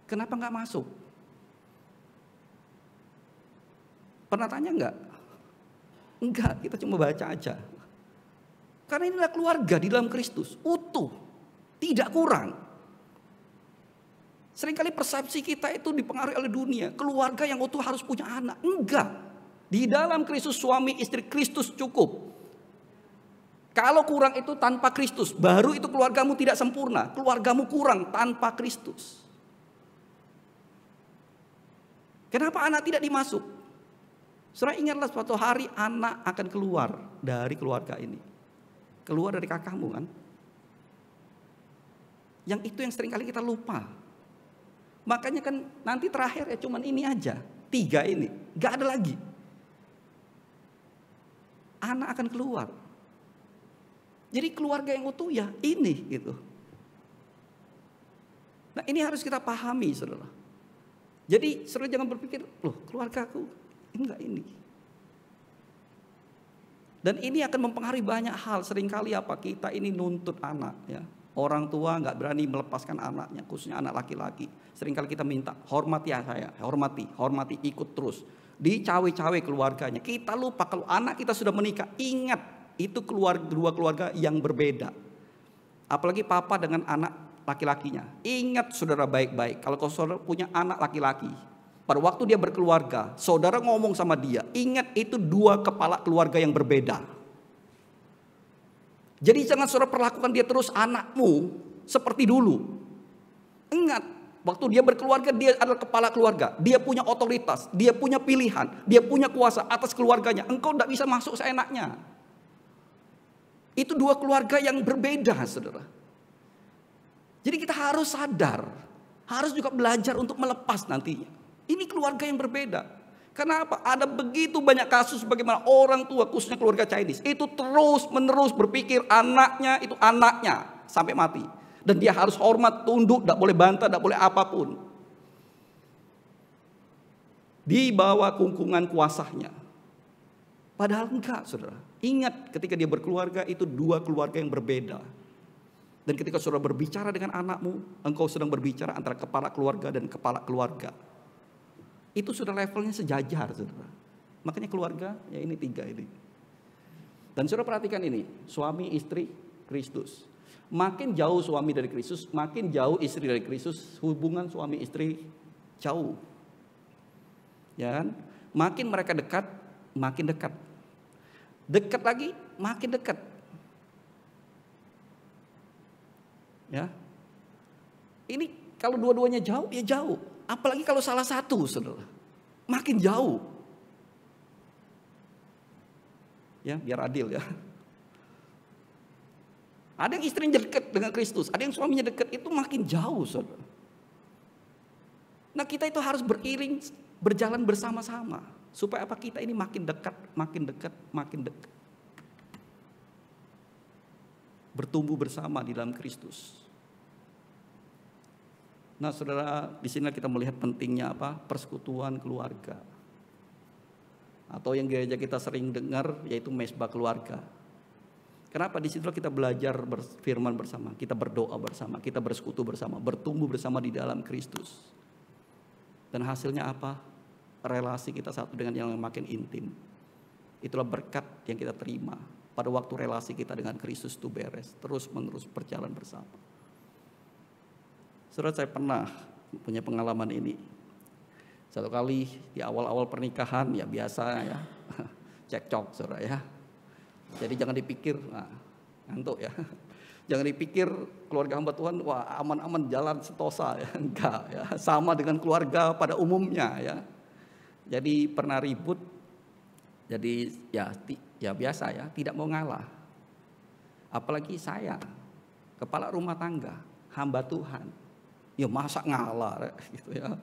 Speaker 2: Kenapa nggak masuk? Pernah tanya nggak? Enggak, kita cuma baca aja. Karena inilah keluarga di dalam Kristus, utuh, tidak kurang. Seringkali persepsi kita itu dipengaruhi oleh dunia. Keluarga yang utuh harus punya anak. Enggak. Di dalam Kristus suami istri Kristus cukup. Kalau kurang itu tanpa Kristus, baru itu keluargamu tidak sempurna. Keluargamu kurang tanpa Kristus. Kenapa anak tidak dimasuk? Saudara ingatlah suatu hari anak akan keluar dari keluarga ini. Keluar dari kakakmu kan. Yang itu yang seringkali kita lupa. Makanya kan nanti terakhir ya cuman ini aja. 3 ini, gak ada lagi. Anak akan keluar. Jadi keluarga yang utuh ya ini gitu. Nah ini harus kita pahami saudara. Jadi saudara jangan berpikir, loh keluargaku enggak ini. Dan ini akan mempengaruhi banyak hal. Seringkali kita ini nuntut anak ya. Orang tua nggak berani melepaskan anaknya, khususnya anak laki-laki. Seringkali kita minta, hormati ya saya, hormati, ikut terus. Dicawe-cawe keluarganya. Kita lupa kalau anak kita sudah menikah, ingat itu dua keluarga yang berbeda. Apalagi papa dengan anak laki-lakinya. Ingat saudara baik-baik, kalau saudara punya anak laki-laki, pada waktu dia berkeluarga, saudara ngomong sama dia, ingat itu dua kepala keluarga yang berbeda. Jadi jangan saudara perlakukan dia terus anakmu seperti dulu. Ingat, waktu dia berkeluarga dia adalah kepala keluarga. Dia punya otoritas, dia punya pilihan, dia punya kuasa atas keluarganya. Engkau tidak bisa masuk seenaknya. Itu dua keluarga yang berbeda, saudara. Jadi kita harus sadar, harus juga belajar untuk melepas nantinya. Ini keluarga yang berbeda. Kenapa? Ada begitu banyak kasus bagaimana orang tua, khususnya keluarga Chinese, itu terus menerus berpikir anaknya itu anaknya sampai mati. Dan dia harus hormat, tunduk, tidak boleh bantah, tidak boleh apapun. Di bawah kungkungan kuasanya. Padahal enggak, saudara. Ingat ketika dia berkeluarga itu dua keluarga yang berbeda. Dan ketika saudara berbicara dengan anakmu, engkau sedang berbicara antara kepala keluarga dan kepala keluarga. Itu sudah levelnya sejajar, saudara. Makanya keluarga, ya ini tiga ini. Dan saudara perhatikan ini, suami, istri, Kristus. Makin jauh suami dari Kristus, makin jauh istri dari Kristus, hubungan suami istri jauh. Ya kan? Makin mereka dekat, makin dekat. Dekat lagi, makin dekat. Ya. Ini kalau dua-duanya jauh, ya jauh. Apalagi kalau salah satu, saudara. Makin jauh. Ya, biar adil ya. Ada yang istrinya dekat dengan Kristus, ada yang suaminya dekat, itu makin jauh, saudara. Nah, kita itu harus beriring, berjalan bersama-sama. Supaya apa? Kita ini makin dekat, makin dekat, makin dekat. Bertumbuh bersama di dalam Kristus. Nah, saudara, di sini kita melihat pentingnya apa? Persekutuan keluarga. Atau yang gereja kita sering dengar yaitu mesbah keluarga. Kenapa? Di situ kita belajar berfirman bersama, kita berdoa bersama, kita bersekutu bersama, bertumbuh bersama di dalam Kristus. Dan hasilnya apa? Relasi kita satu dengan yang makin intim. Itulah berkat yang kita terima pada waktu relasi kita dengan Kristus itu beres, terus menerus berjalan bersama. Saudara, saya pernah punya pengalaman ini. Satu kali di awal-awal pernikahan ya biasa ya, cekcok saudara ya. Jadi jangan dipikir, ngantuk ya. Jangan dipikir keluarga hamba Tuhan, wah aman-aman jalan sentosa ya. Enggak ya, sama dengan keluarga pada umumnya ya. Jadi pernah ribut, jadi ya biasa ya, tidak mau ngalah. Apalagi saya, kepala rumah tangga, hamba Tuhan. Ya masa ngalah gitu ya.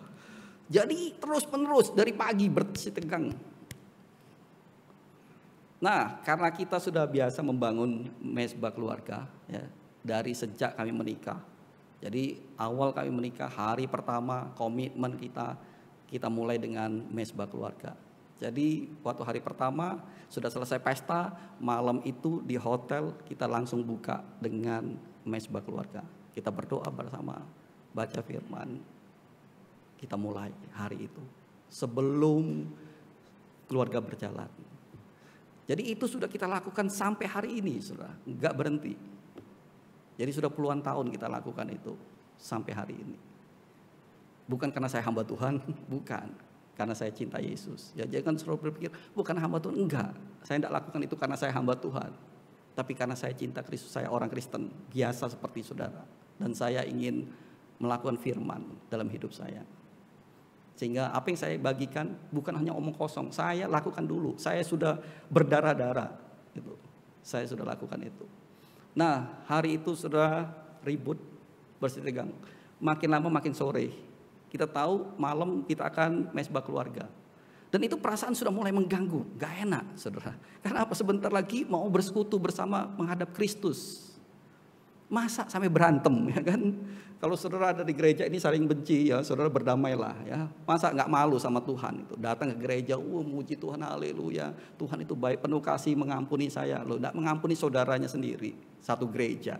Speaker 2: Jadi terus menerus dari pagi bersitegang. Nah, karena kita sudah biasa membangun mesbah keluarga ya, dari sejak kami menikah. Jadi awal kami menikah, hari pertama komitmen kita mulai dengan mesbah keluarga. Jadi waktu hari pertama sudah selesai pesta, malam itu di hotel kita langsung buka dengan mesbah keluarga. Kita berdoa bersama, baca firman. Kita mulai hari itu sebelum keluarga berjalan. Jadi itu sudah kita lakukan sampai hari ini, saudara, enggak berhenti. Jadi sudah puluhan tahun kita lakukan itu sampai hari ini. Bukan karena saya hamba Tuhan, bukan. Karena saya cinta Yesus. Ya jangan selalu berpikir, bukan hamba Tuhan, enggak. Saya tidak lakukan itu karena saya hamba Tuhan. Tapi karena saya cinta Kristus, saya orang Kristen, biasa seperti saudara. Dan saya ingin melakukan firman dalam hidup saya. Sehingga apa yang saya bagikan bukan hanya omong kosong, saya lakukan dulu. Saya sudah berdarah-darah, gitu. Saya sudah lakukan itu. Nah, hari itu sudah ribut, bersitegang. Makin lama makin sore. Kita tahu malam kita akan mesbah keluarga. Dan itu perasaan sudah mulai mengganggu, gak enak, saudara. Karena apa? Sebentar lagi mau bersekutu bersama menghadap Kristus. Masa sampai berantem ya kan? Kalau saudara ada di gereja ini saling benci ya, saudara berdamailah ya. Masa nggak malu sama Tuhan itu? Datang ke gereja, muji Tuhan, haleluya. Tuhan itu baik, penuh kasih, mengampuni saya. Loh, nggak mengampuni saudaranya sendiri, satu gereja.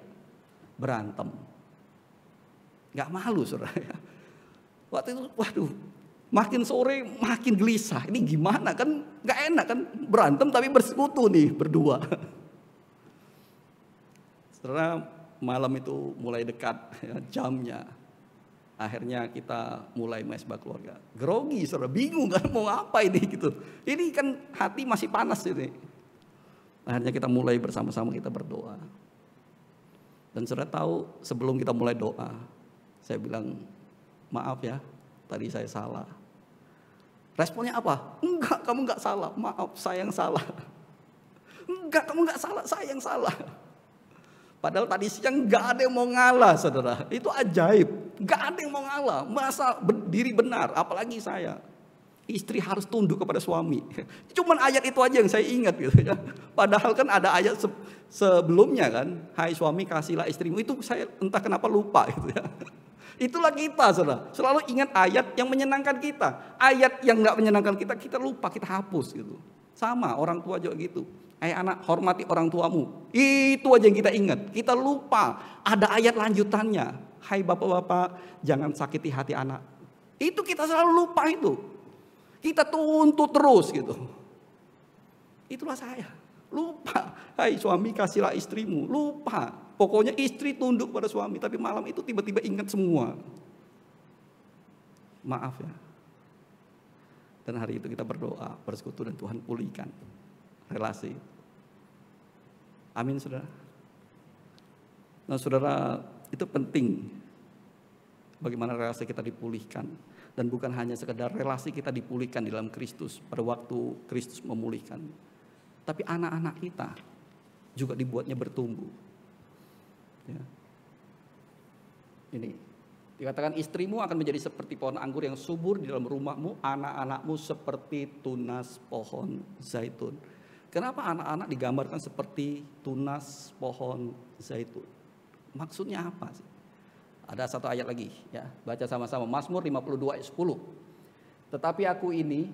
Speaker 2: Berantem. Nggak malu saudara ya. Waktu itu, waduh, makin sore makin gelisah. Ini gimana kan? Nggak enak kan? Berantem tapi bersekutu nih berdua. Saudara, malam itu mulai dekat ya, jamnya. Akhirnya kita mulai mesbah keluarga. Grogi, saudara, bingung kan mau apa ini gitu. Ini kan hati masih panas ini. Akhirnya kita mulai bersama-sama kita berdoa. Dan saudara tahu sebelum kita mulai doa, saya bilang, maaf ya, tadi saya salah. Responnya apa? Enggak, kamu enggak salah. Maaf, saya yang salah. Enggak, kamu enggak salah, saya yang salah. Padahal tadi siang nggak ada yang mau ngalah, saudara. Itu ajaib. Nggak ada yang mau ngalah. Masa berdiri benar, apalagi saya. Istri harus tunduk kepada suami. Cuman ayat itu aja yang saya ingat gitu ya. Padahal kan ada ayat sebelumnya kan. Hai suami kasihlah istrimu. Itu saya entah kenapa lupa gitu ya. Itulah kita, saudara. Selalu ingat ayat yang menyenangkan kita. Ayat yang nggak menyenangkan kita, kita lupa, kita hapus gitu. Sama orang tua juga gitu. Hai anak, hormati orang tuamu. Itu aja yang kita ingat. Kita lupa ada ayat lanjutannya. Hai bapak-bapak, jangan sakiti hati anak. Itu kita selalu lupa itu. Kita tuntut terus gitu. Itulah saya. Lupa. Hai suami kasihlah istrimu. Lupa. Pokoknya istri tunduk pada suami. Tapi malam itu tiba-tiba ingat semua. Maaf ya. Dan hari itu kita berdoa, bersekutu dan Tuhan pulihkan relasi. Amin saudara. Nah saudara, itu penting bagaimana relasi kita dipulihkan. Dan bukan hanya sekedar relasi kita dipulihkan di dalam Kristus pada waktu Kristus memulihkan. Tapi anak-anak kita juga dibuatnya bertumbuh. Ya. Ini dikatakan istrimu akan menjadi seperti pohon anggur yang subur di dalam rumahmu. Anak-anakmu seperti tunas pohon zaitun. Kenapa anak-anak digambarkan seperti tunas pohon zaitun? Maksudnya apa sih? Ada satu ayat lagi ya, baca sama-sama Mazmur 52 ayat 10. Tetapi aku ini,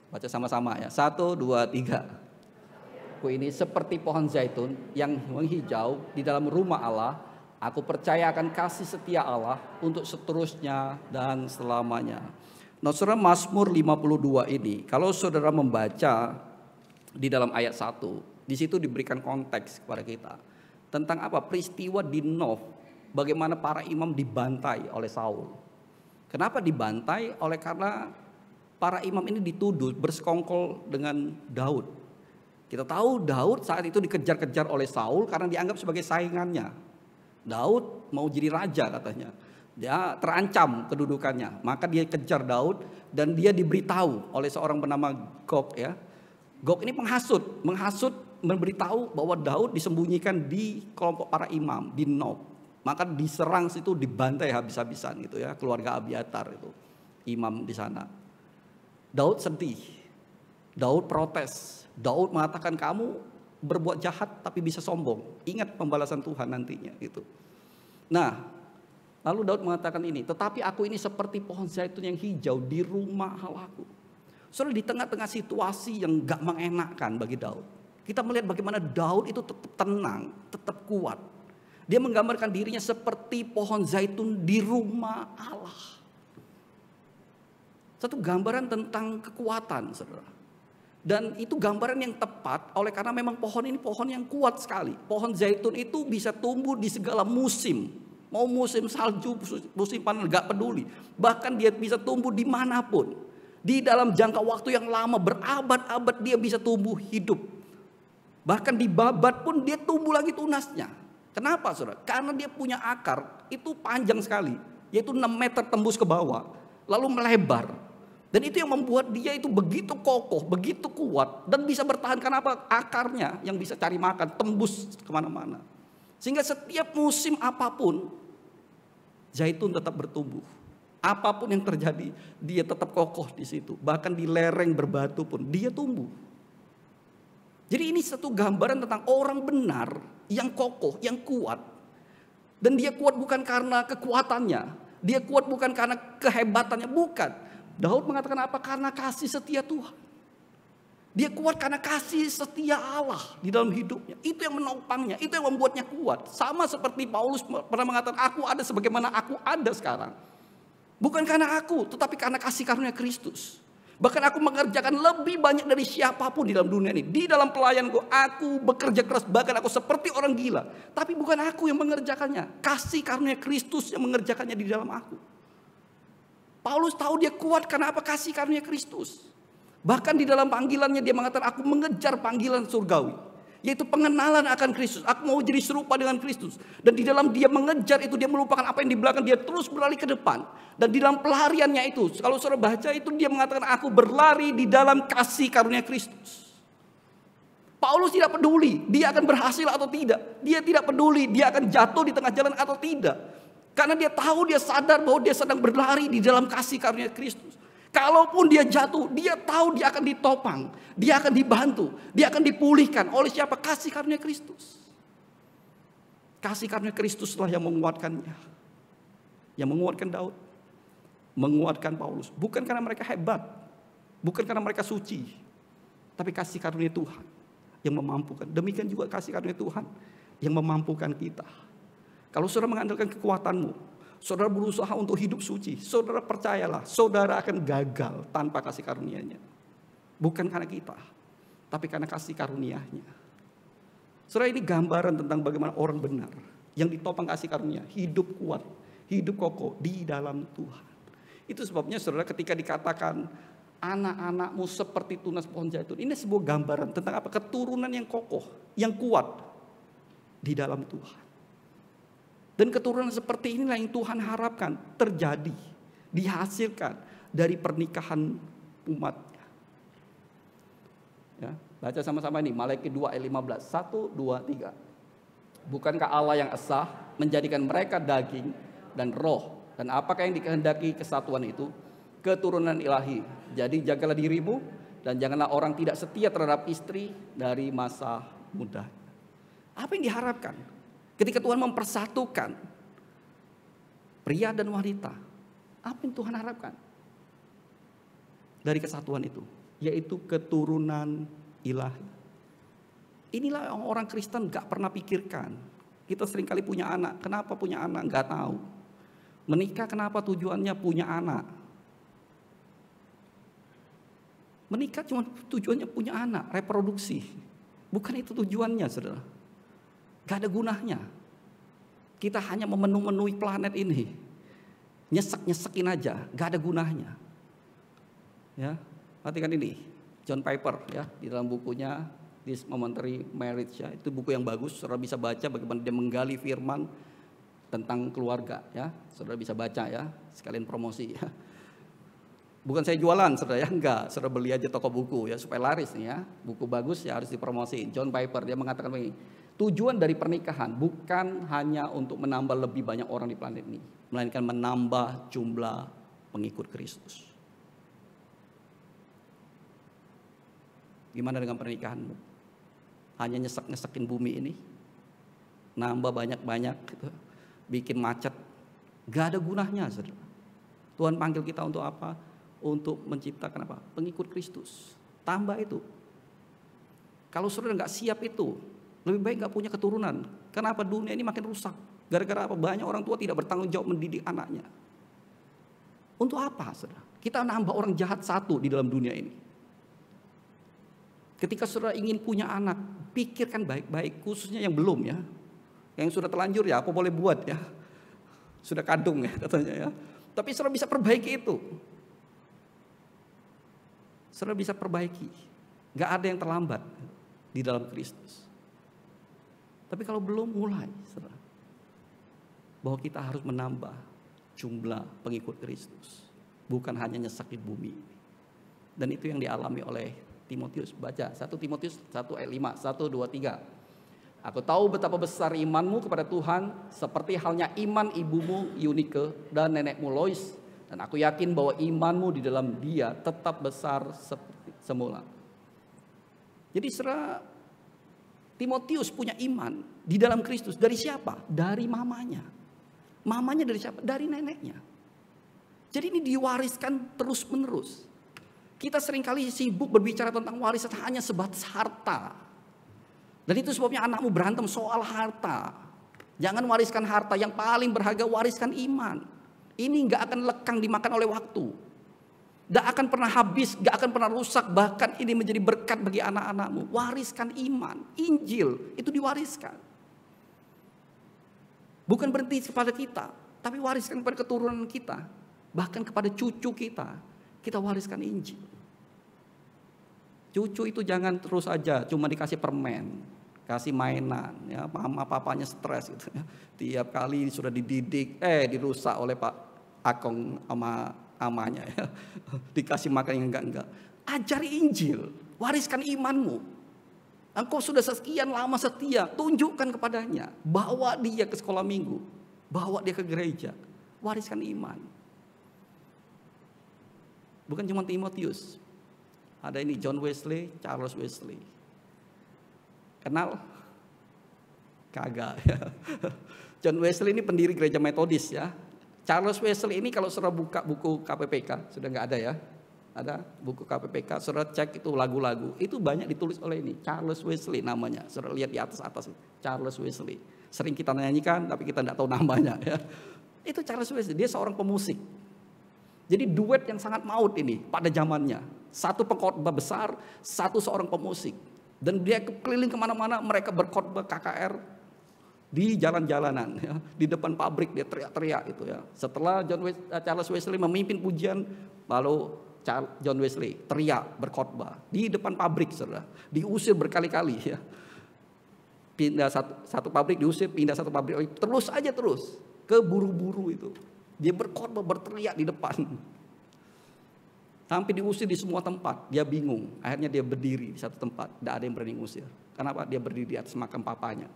Speaker 2: baca sama-sama ya, 1, 2, 3. Aku ini seperti pohon zaitun yang menghijau di dalam rumah Allah. Aku percaya akan kasih setia Allah untuk seterusnya dan selamanya. Nah saudara, Mazmur 52 ini, kalau saudara membaca di dalam ayat 1, di situ diberikan konteks kepada kita tentang apa? Peristiwa di Nov, bagaimana para imam dibantai oleh Saul. Kenapa dibantai? Oleh karena para imam ini dituduh bersekongkol dengan Daud. Kita tahu Daud saat itu dikejar-kejar oleh Saul karena dianggap sebagai saingannya. Daud mau jadi raja katanya. Dia terancam kedudukannya, maka dia kejar Daud dan dia diberitahu oleh seorang bernama Gog ya. Gog ini menghasut memberitahu bahwa Daud disembunyikan di kelompok para imam di Nob. Maka diserang situ, dibantai habis-habisan gitu ya, keluarga Abiatar itu imam di sana. Daud sedih. Daud protes. Daud mengatakan kamu berbuat jahat tapi bisa sombong. Ingat pembalasan Tuhan nantinya gitu. Nah, lalu Daud mengatakan ini, tetapi aku ini seperti pohon zaitun yang hijau di rumah Allahku. Soalnya di tengah-tengah situasi yang gak mengenakan bagi Daud, kita melihat bagaimana Daud itu tetap tenang, tetap kuat. Dia menggambarkan dirinya seperti pohon zaitun di rumah Allah. Satu gambaran tentang kekuatan, saudara. Dan itu gambaran yang tepat oleh karena memang pohon ini pohon yang kuat sekali. Pohon zaitun itu bisa tumbuh di segala musim. Mau musim salju, musim panas, gak peduli. Bahkan dia bisa tumbuh dimanapun. Di dalam jangka waktu yang lama, berabad-abad dia bisa tumbuh hidup. Bahkan di babat pun dia tumbuh lagi tunasnya. Kenapa saudara? Karena dia punya akar itu panjang sekali. Yaitu 6 meter tembus ke bawah. Lalu melebar. Dan itu yang membuat dia itu begitu kokoh, begitu kuat. Dan bisa bertahan karena apa? Akarnya yang bisa cari makan, tembus kemana-mana. Sehingga setiap musim apapun, zaitun tetap bertumbuh. Apapun yang terjadi, dia tetap kokoh di situ. Bahkan di lereng berbatu pun dia tumbuh. Jadi ini satu gambaran tentang orang benar yang kokoh, yang kuat. Dan dia kuat bukan karena kekuatannya. Dia kuat bukan karena kehebatannya. Bukan. Daud mengatakan apa? Karena kasih setia Tuhan. Dia kuat karena kasih setia Allah di dalam hidupnya. Itu yang menopangnya. Itu yang membuatnya kuat. Sama seperti Paulus pernah mengatakan, aku ada sebagaimana aku ada sekarang. Bukan karena aku, tetapi karena kasih karunia Kristus. Bahkan aku mengerjakan lebih banyak dari siapapun di dalam dunia ini. Di dalam pelayananku, aku bekerja keras. Bahkan aku seperti orang gila. Tapi bukan aku yang mengerjakannya. Kasih karunia Kristus yang mengerjakannya di dalam aku. Paulus tahu dia kuat karena apa? Kasih karunia Kristus. Bahkan di dalam panggilannya dia mengatakan, aku mengejar panggilan surgawi. Yaitu pengenalan akan Kristus. Aku mau jadi serupa dengan Kristus. Dan di dalam dia mengejar itu, dia melupakan apa yang di belakang. Dia terus berlari ke depan. Dan di dalam pelariannya itu, kalau saudara baca itu, dia mengatakan, aku berlari di dalam kasih karunia Kristus. Paulus tidak peduli dia akan berhasil atau tidak. Dia tidak peduli dia akan jatuh di tengah jalan atau tidak. Karena dia tahu, dia sadar bahwa dia sedang berlari di dalam kasih karunia Kristus. Kalaupun dia jatuh, dia tahu dia akan ditopang, dia akan dibantu, dia akan dipulihkan oleh siapa? Kasih karunia Kristus. Kasih karunia Kristuslah yang menguatkannya. Yang menguatkan Daud, menguatkan Paulus. Bukan karena mereka hebat, bukan karena mereka suci, tapi kasih karunia Tuhan yang memampukan. Demikian juga kasih karunia Tuhan yang memampukan kita. Kalau saudara mengandalkan kekuatanmu, saudara berusaha untuk hidup suci, saudara percayalah, saudara akan gagal tanpa kasih karunia-Nya. Bukan karena kita, tapi karena kasih karunia-Nya. Saudara, ini gambaran tentang bagaimana orang benar yang ditopang kasih karunia, hidup kuat, hidup kokoh di dalam Tuhan. Itu sebabnya saudara, ketika dikatakan anak-anakmu seperti tunas pohon zaitun, ini sebuah gambaran tentang apa? Keturunan yang kokoh, yang kuat di dalam Tuhan. Dan keturunan seperti inilah yang Tuhan harapkan terjadi, dihasilkan dari pernikahan umatnya. Ya, baca sama-sama ini, Maleakhi 2 ayat 15. 1, 2, 3. Bukankah Allah yang esa menjadikan mereka daging dan roh? Dan apakah yang dikehendaki kesatuan itu? Keturunan ilahi. Jadi jagalah dirimu dan janganlah orang tidak setia terhadap istri dari masa muda. Apa yang diharapkan? Ketika Tuhan mempersatukan pria dan wanita, apa yang Tuhan harapkan dari kesatuan itu? Yaitu keturunan ilahi. Inilah yang orang Kristen gak pernah pikirkan. Kita seringkali punya anak. Kenapa punya anak? Gak tahu. Menikah kenapa tujuannya punya anak? Menikah cuma tujuannya punya anak, reproduksi. Bukan itu tujuannya, saudara. Gak ada gunanya. Kita hanya memenuhi planet ini. Nyesek-nyesekin aja, gak ada gunanya. Ya, perhatikan ini. John Piper ya, di dalam bukunya This Momentary Marriage ya, itu buku yang bagus. Saudara bisa baca bagaimana dia menggali firman tentang keluarga ya. Saudara bisa baca ya, sekalian promosi ya. Bukan saya jualan saudara ya, enggak. Saudara beli aja toko buku ya supaya laris nih ya. Buku bagus ya harus dipromosiin. John Piper dia mengatakan begini, tujuan dari pernikahan bukan hanya untuk menambah lebih banyak orang di planet ini, melainkan menambah jumlah pengikut Kristus. Gimana dengan pernikahanmu? Hanya nyesek-nyesekin bumi ini? Nambah banyak-banyak gitu, bikin macet. Gak ada gunanya saudara. Tuhan panggil kita untuk apa? Untuk menciptakan apa? Pengikut Kristus. Tambah itu. Kalau saudara gak siap itu, lebih baik gak punya keturunan. Kenapa? Dunia ini makin rusak. Gara-gara apa? Banyak orang tua tidak bertanggung jawab mendidik anaknya. Untuk apa saudara? Kita nambah orang jahat satu di dalam dunia ini. Ketika saudara ingin punya anak, pikirkan baik-baik, khususnya yang belum ya. Yang sudah terlanjur ya, apa boleh buat ya. Sudah kadung ya katanya ya. Tapi saudara bisa perbaiki itu. Saudara bisa perbaiki. Gak ada yang terlambat di dalam Kristus. Tapi kalau belum mulai, saudara, bahwa kita harus menambah jumlah pengikut Kristus. Bukan hanya nyesek di bumi. Dan itu yang dialami oleh Timotius. Baca 1 Timotius 1 ayat 5. 1, 2, 3. Aku tahu betapa besar imanmu kepada Tuhan, seperti halnya iman ibumu Eunike dan nenekmu Lois. Dan aku yakin bahwa imanmu di dalam dia tetap besar seperti semula. Jadi saudara, Timotius punya iman di dalam Kristus. Dari siapa? Dari mamanya. Mamanya dari siapa? Dari neneknya. Jadi ini diwariskan terus menerus. Kita seringkali sibuk berbicara tentang warisan hanya sebatas harta. Dan itu sebabnya anakmu berantem soal harta. Jangan wariskan harta, yang paling berharga wariskan iman. Ini gak akan lekang dimakan oleh waktu. Gak akan pernah habis, gak akan pernah rusak. Bahkan ini menjadi berkat bagi anak-anakmu. Wariskan iman, Injil itu diwariskan. Bukan berhenti kepada kita, tapi wariskan kepada keturunan kita. Bahkan kepada cucu kita, kita wariskan Injil. Cucu itu jangan terus aja cuma dikasih permen, kasih mainan, ya mama papanya stres gitu ya. Tiap kali sudah dididik, dirusak oleh Pak Akong sama amanya ya. Dikasih makan yang enggak. Ajari Injil, wariskan imanmu. Engkau sudah sekian lama setia, tunjukkan kepadanya, bawa dia ke sekolah minggu, bawa dia ke gereja, wariskan iman. Bukan cuma Timotius. Ada ini John Wesley, Charles Wesley. Kenal? Kagak. John Wesley ini pendiri gereja Metodis ya. Charles Wesley ini kalau saudara buka buku KPPK, sudah nggak ada ya? Ada buku KPPK, saudara cek itu lagu-lagu. Itu banyak ditulis oleh ini, Charles Wesley namanya. Saudara lihat di atas itu, Charles Wesley. Sering kita nyanyikan tapi kita nggak tahu namanya ya. Itu Charles Wesley, dia seorang pemusik. Jadi duet yang sangat maut ini pada zamannya. Satu pengkhotbah besar, satu seorang pemusik. Dan dia keliling kemana-mana, mereka berkhotbah KKR di jalan-jalanan, ya. Di depan pabrik dia teriak-teriak itu ya. Setelah Charles Wesley memimpin pujian, lalu John Wesley teriak berkhotbah di depan pabrik, saudara. Diusir berkali-kali ya. Pindah satu pabrik diusir, pindah satu pabrik, terus ke buru-buru itu. Dia berkhotbah berteriak di depan. Sampai diusir di semua tempat, dia bingung. Akhirnya dia berdiri di satu tempat, tidak ada yang berani ngusir. Kenapa? Dia berdiri di atas makam papanya.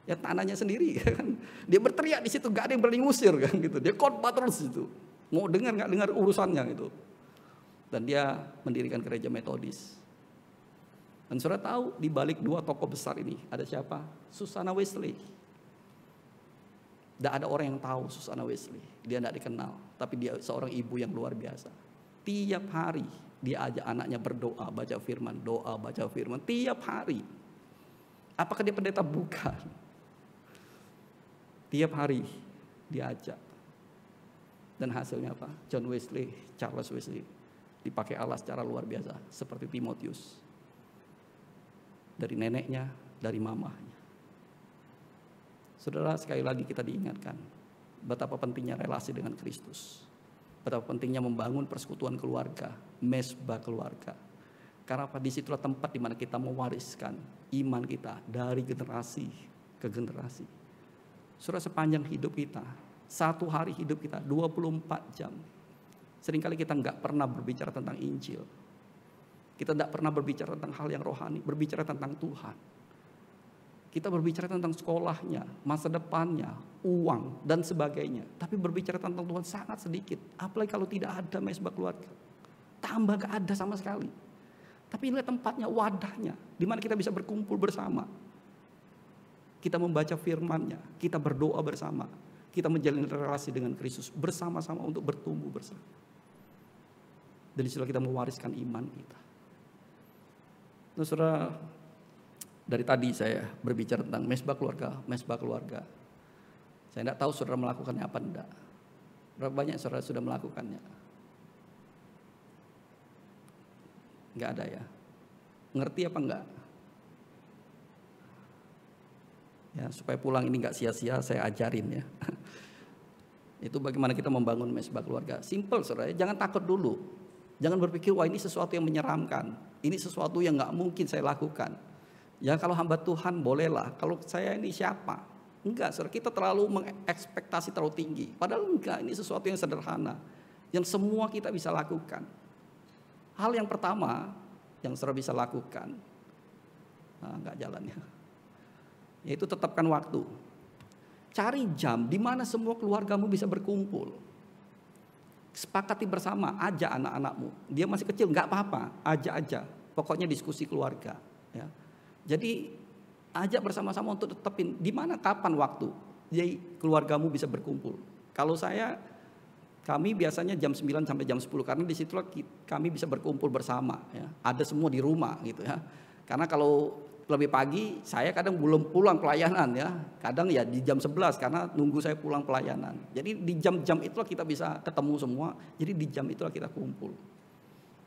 Speaker 2: Ya tanahnya sendiri kan. Dia berteriak di situ, gak ada yang berani ngusir kan gitu. Dia khotbah terus itu. Mau dengar nggak dengar urusannya itu. Dan dia mendirikan gereja Metodis. Dan saudara tahu di balik dua tokoh besar ini ada siapa? Susanna Wesley. Tidak ada orang yang tahu Susanna Wesley. Dia tidak dikenal, tapi dia seorang ibu yang luar biasa. Tiap hari dia ajak anaknya berdoa, baca firman, doa, baca firman. Tiap hari. Apakah dia pendeta? Bukan. Tiap hari dia ajak. Dan hasilnya apa? John Wesley, Charles Wesley dipakai Allah secara luar biasa. Seperti Timotius. Dari neneknya, dari mamanya. Saudara, sekali lagi kita diingatkan betapa pentingnya relasi dengan Kristus. Betapa pentingnya membangun persekutuan keluarga, mesbah keluarga. Karena disitulah tempat di mana kita mewariskan iman kita dari generasi ke generasi. Saudara, sepanjang hidup kita, satu hari hidup kita 24 jam. Seringkali kita nggak pernah berbicara tentang Injil. Kita nggak pernah berbicara tentang hal yang rohani, berbicara tentang Tuhan. Kita berbicara tentang sekolahnya, masa depannya, uang, dan sebagainya. Tapi berbicara tentang Tuhan sangat sedikit. Apalagi kalau tidak ada mesbah keluarga. Tambah gak ada sama sekali. Tapi inilah tempatnya, wadahnya. Di mana kita bisa berkumpul bersama. Kita membaca firman-Nya. Kita berdoa bersama. Kita menjalin relasi dengan Kristus. Bersama-sama untuk bertumbuh bersama. Dan disitulah kita mewariskan iman kita. Nah, saudara, dari tadi saya berbicara tentang mesbah keluarga. Saya tidak tahu saudara melakukannya apa enggak. Berapa banyak saudara sudah melakukannya? Enggak ada ya. Ngerti apa enggak? Ya, supaya pulang ini enggak sia-sia saya ajarin ya. Itu bagaimana kita membangun mesbah keluarga. Simple saudara, jangan takut dulu. Jangan berpikir wah ini sesuatu yang menyeramkan. Ini sesuatu yang enggak mungkin saya lakukan. Ya kalau hamba Tuhan bolehlah, kalau saya ini siapa? Enggak, saudara, kita terlalu mengekspektasi terlalu tinggi. Padahal enggak, ini sesuatu yang sederhana. Yang semua kita bisa lakukan. Hal yang pertama yang saudara bisa lakukan, enggak jalannya, yaitu tetapkan waktu. Cari jam di mana semua keluargamu bisa berkumpul. Sepakati bersama, ajak anak-anakmu. Dia masih kecil, enggak apa-apa, ajak aja. Pokoknya diskusi keluarga. Ya. Jadi Ajak bersama-sama untuk tetapin di mana kapan waktu. Jadi keluargamu bisa berkumpul. Kalau kami biasanya jam 9 sampai jam 10 karena di situlah kami bisa berkumpul bersama ya. Ada semua di rumah gitu ya. Karena kalau lebih pagi saya kadang belum pulang pelayanan ya. Kadang ya di jam 11 karena nunggu saya pulang pelayanan. Jadi di jam-jam itulah kita bisa ketemu semua. Jadi di jam itulah kita kumpul.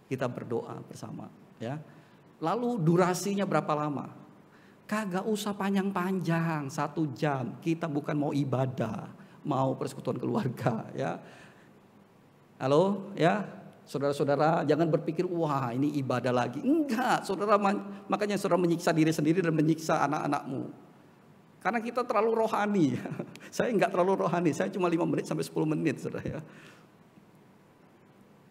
Speaker 2: Kita berdoa bersama ya. Lalu durasinya berapa lama? Kagak usah panjang-panjang, 1 jam. Kita bukan mau ibadah, mau persekutuan keluarga ya. Halo ya, saudara-saudara jangan berpikir wah ini ibadah lagi. Enggak, saudara, makanya saudara menyiksa diri sendiri dan menyiksa anak-anakmu. Karena kita terlalu rohani. Saya enggak terlalu rohani, saya cuma 5 menit sampai 10 menit saudara ya.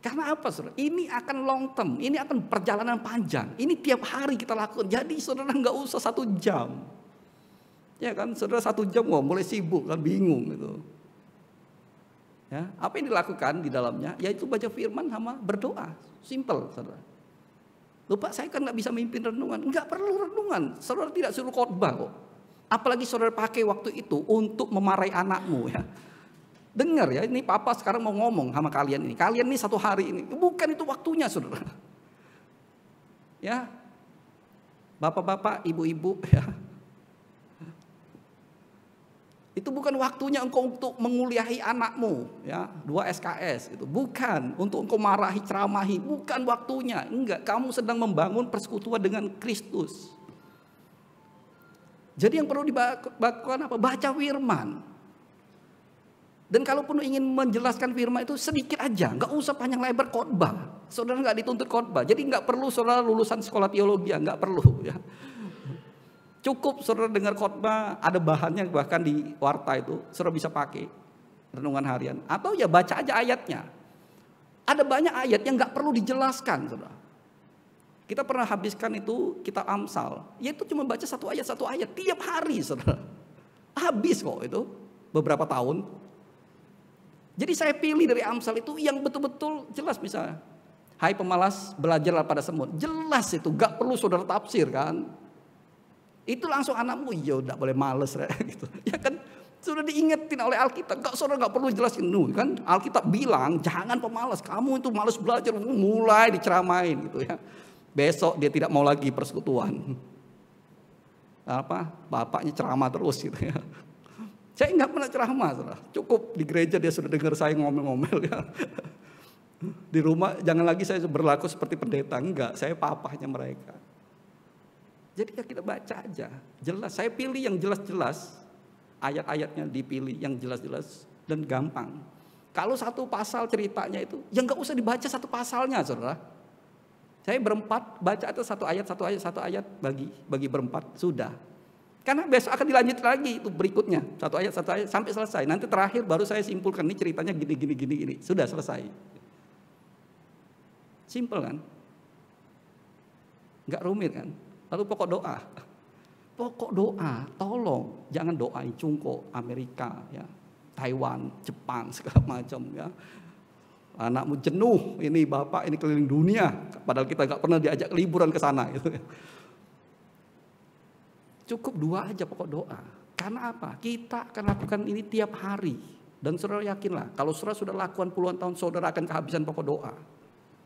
Speaker 2: Karena apa saudara? Ini akan long term, ini akan perjalanan panjang. Ini tiap hari kita lakukan. Jadi saudara nggak usah 1 jam. Ya kan, saudara 1 jam wah mulai sibuk kan, bingung gitu. Ya, apa yang dilakukan di dalamnya? Yaitu baca firman sama berdoa. Simple saudara. Lupa saya kan nggak bisa mimpin renungan. Nggak perlu renungan. Saudara tidak suruh khotbah kok. Apalagi saudara pakai waktu itu untuk memarahi anakmu ya. Dengar ya, ini papa sekarang mau ngomong sama kalian ini. Kalian ini 1 hari ini. Bukan itu waktunya saudara. Ya. Bapak-bapak, ibu-ibu ya. Itu bukan waktunya engkau untuk menguliahi anakmu ya. 2 SKS itu. Bukan untuk engkau marahi, ceramahi. Bukan waktunya. Enggak, kamu sedang membangun persekutuan dengan Kristus. Jadi yang perlu dilakukan apa? Baca firman. Dan kalaupun ingin menjelaskan firman itu sedikit aja, nggak usah panjang lebar khotbah. Saudara nggak dituntut khotbah, jadi nggak perlu saudara lulusan sekolah teologi, nggak perlu ya. Cukup saudara dengar khotbah, ada bahannya bahkan di warta itu, saudara bisa pakai renungan harian. Atau ya baca aja ayatnya. Ada banyak ayat yang nggak perlu dijelaskan saudara. Kita pernah habiskan itu kitab Amsal, yaitu cuma baca 1 ayat tiap hari saudara. Habis kok itu beberapa tahun. Jadi saya pilih dari Amsal itu yang betul-betul jelas, misalnya hai pemalas belajarlah pada semut. Jelas itu, gak perlu saudara tafsir kan. Itu langsung anakmu, ya udah boleh males gitu. Ya kan sudah diingetin oleh Alkitab. Saudara gak perlu jelasin kan. Alkitab bilang jangan pemalas, kamu itu malas belajar, mulai diceramain gitu ya. Besok dia tidak mau lagi persekutuan. Apa? Bapaknya ceramah terus gitu ya. Saya nggak pernah ceramah, saudara. Cukup di gereja dia sudah dengar saya ngomel-ngomel ya. Di rumah jangan lagi saya berlaku seperti pendeta, enggak. Saya papahnya mereka. Jadi ya kita baca aja, jelas. Saya pilih yang jelas-jelas, ayat-ayatnya dipilih yang jelas-jelas dan gampang. Kalau 1 pasal ceritanya itu, ya nggak usah dibaca 1 pasalnya, saudara. Saya berempat baca itu 1 ayat bagi berempat sudah. Karena besok akan dilanjut lagi itu berikutnya. 1 ayat sampai selesai. Nanti terakhir baru saya simpulkan ini ceritanya gini. Sudah selesai. Simple kan? Enggak rumit kan? Lalu pokok doa. Pokok doa, tolong jangan doain Cungko, Amerika ya, Taiwan, Jepang segala macam ya. Anakmu jenuh, ini bapak ini keliling dunia, padahal kita enggak pernah diajak liburan ke sana gitu. Cukup 2 aja pokok doa. Karena apa? Kita akan lakukan ini tiap hari. Dan saudara yakinlah, kalau saudara sudah lakukan puluhan tahun, saudara akan kehabisan pokok doa.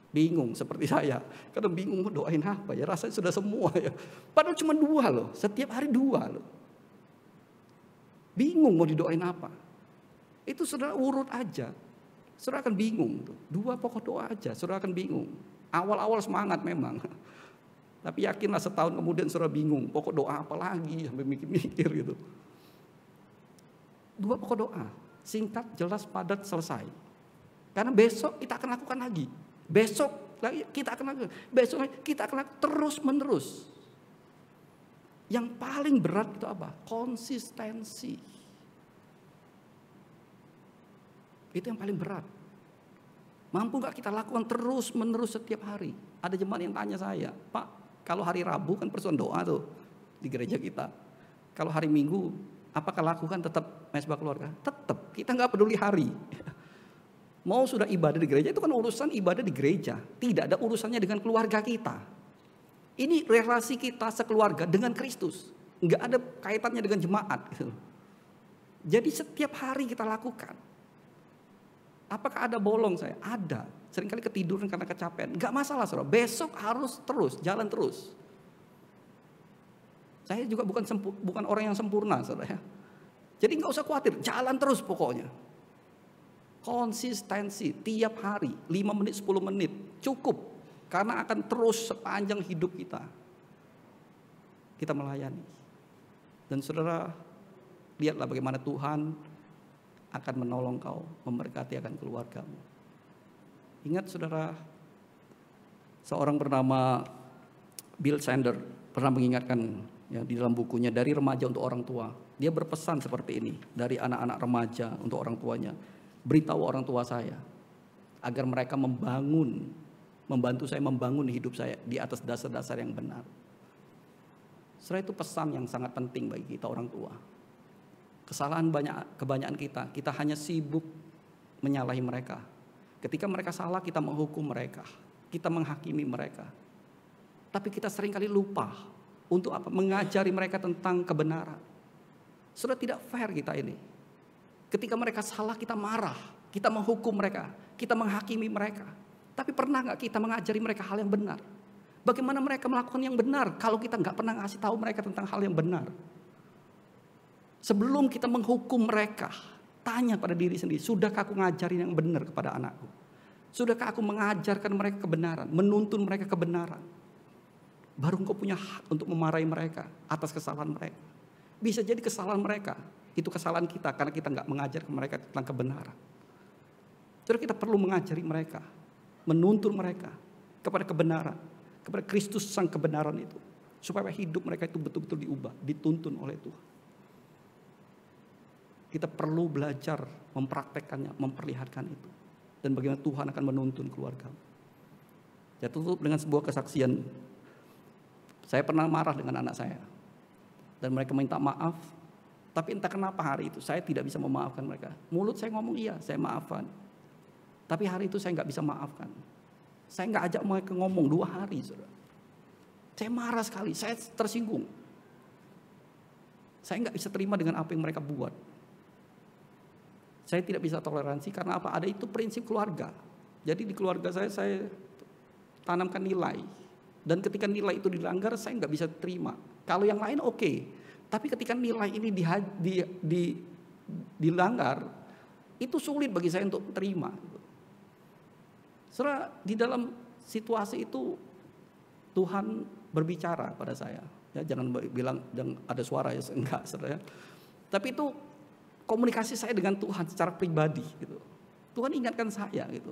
Speaker 2: Bingung seperti saya. Kadang bingung mau doain apa ya, rasanya sudah semua ya. Padahal cuma 2 loh, setiap hari 2 loh. Bingung mau didoain apa. Itu saudara urut aja. Saudara akan bingung. 2 pokok doa aja, saudara akan bingung. Awal-awal semangat memang. Tapi yakinlah setahun kemudian saudara bingung, pokok doa apa lagi, sampai mikir-mikir gitu. 2 pokok doa, singkat, jelas, padat, selesai. Karena besok kita akan lakukan lagi. Besok lagi kita akan lakukan. Besok lagi kita akan lakukan terus menerus. Yang paling berat itu apa? Konsistensi. Itu yang paling berat. Mampu gak kita lakukan terus menerus setiap hari? Ada jemaat yang tanya saya, Pak, kalau hari Rabu kan persekutuan doa tuh di gereja kita. Kalau hari Minggu, apakah lakukan tetap mesbah keluarga? Tetap, kita nggak peduli hari. Mau sudah ibadah di gereja, itu kan urusan ibadah di gereja. Tidak ada urusannya dengan keluarga kita. Ini relasi kita sekeluarga dengan Kristus. nggak ada kaitannya dengan jemaat gitu. Jadi setiap hari kita lakukan. Apakah ada bolong saya? Ada. Seringkali ketiduran karena kecapean. Nggak masalah saudara. Besok harus terus, jalan terus. Saya juga bukan orang yang sempurna saudara ya. Jadi nggak usah khawatir, jalan terus pokoknya. Konsistensi tiap hari, 5 menit, 10 menit cukup. Karena akan terus sepanjang hidup kita melayani. Dan saudara, lihatlah bagaimana Tuhan akan menolong kau, memberkati akan keluargamu. Ingat saudara, seorang bernama Bill Sanders pernah mengingatkan ya, di dalam bukunya Dari Remaja untuk Orang Tua. Dia berpesan seperti ini, dari anak-anak remaja untuk orang tuanya. Beritahu orang tua saya agar mereka membantu saya membangun hidup saya di atas dasar-dasar yang benar. Setelah itu pesan yang sangat penting bagi kita orang tua. Kesalahan kebanyakan kita hanya sibuk menyalahi mereka. Ketika mereka salah kita menghukum mereka, kita menghakimi mereka. Tapi kita seringkali lupa untuk apa? Mengajari mereka tentang kebenaran. Sudah tidak fair kita ini. Ketika mereka salah kita marah, kita menghukum mereka, kita menghakimi mereka. Tapi pernah nggak kita mengajari mereka hal yang benar? Bagaimana mereka melakukan yang benar kalau kita nggak pernah ngasih tahu mereka tentang hal yang benar? Sebelum kita menghukum mereka, tanya pada diri sendiri, sudahkah aku ngajarin yang benar kepada anakku? Sudahkah aku mengajarkan mereka kebenaran, menuntun mereka kebenaran? Baru engkau punya hak untuk memarahi mereka atas kesalahan mereka. Bisa jadi kesalahan mereka, itu kesalahan kita karena kita nggak mengajarkan mereka tentang kebenaran. Jadi kita perlu mengajari mereka, menuntun mereka kepada kebenaran, kepada Kristus sang kebenaran itu. Supaya hidup mereka itu betul-betul diubah, dituntun oleh Tuhan. Kita perlu belajar mempraktekkannya, memperlihatkan itu. Dan bagaimana Tuhan akan menuntun keluarga. Ya, tutup dengan sebuah kesaksian. Saya pernah marah dengan anak saya. Dan mereka minta maaf. Tapi entah kenapa hari itu saya tidak bisa memaafkan mereka. Mulut saya ngomong iya, saya maafkan. Tapi hari itu saya nggak bisa maafkan. Saya nggak ajak mereka ngomong 2 hari. Saudara. Saya marah sekali, saya tersinggung. Saya nggak bisa terima dengan apa yang mereka buat. Saya tidak bisa toleransi karena apa? Ada itu prinsip keluarga. Jadi di keluarga saya tanamkan nilai. Dan ketika nilai itu dilanggar, saya nggak bisa terima. Kalau yang lain oke. Tapi ketika nilai ini dilanggar, itu sulit bagi saya untuk terima. Saudara, di dalam situasi itu Tuhan berbicara pada saya. Ya, jangan bilang jangan ada suara ya, enggak, saudara. Tapi itu komunikasi saya dengan Tuhan secara pribadi gitu. Tuhan ingatkan saya gitu.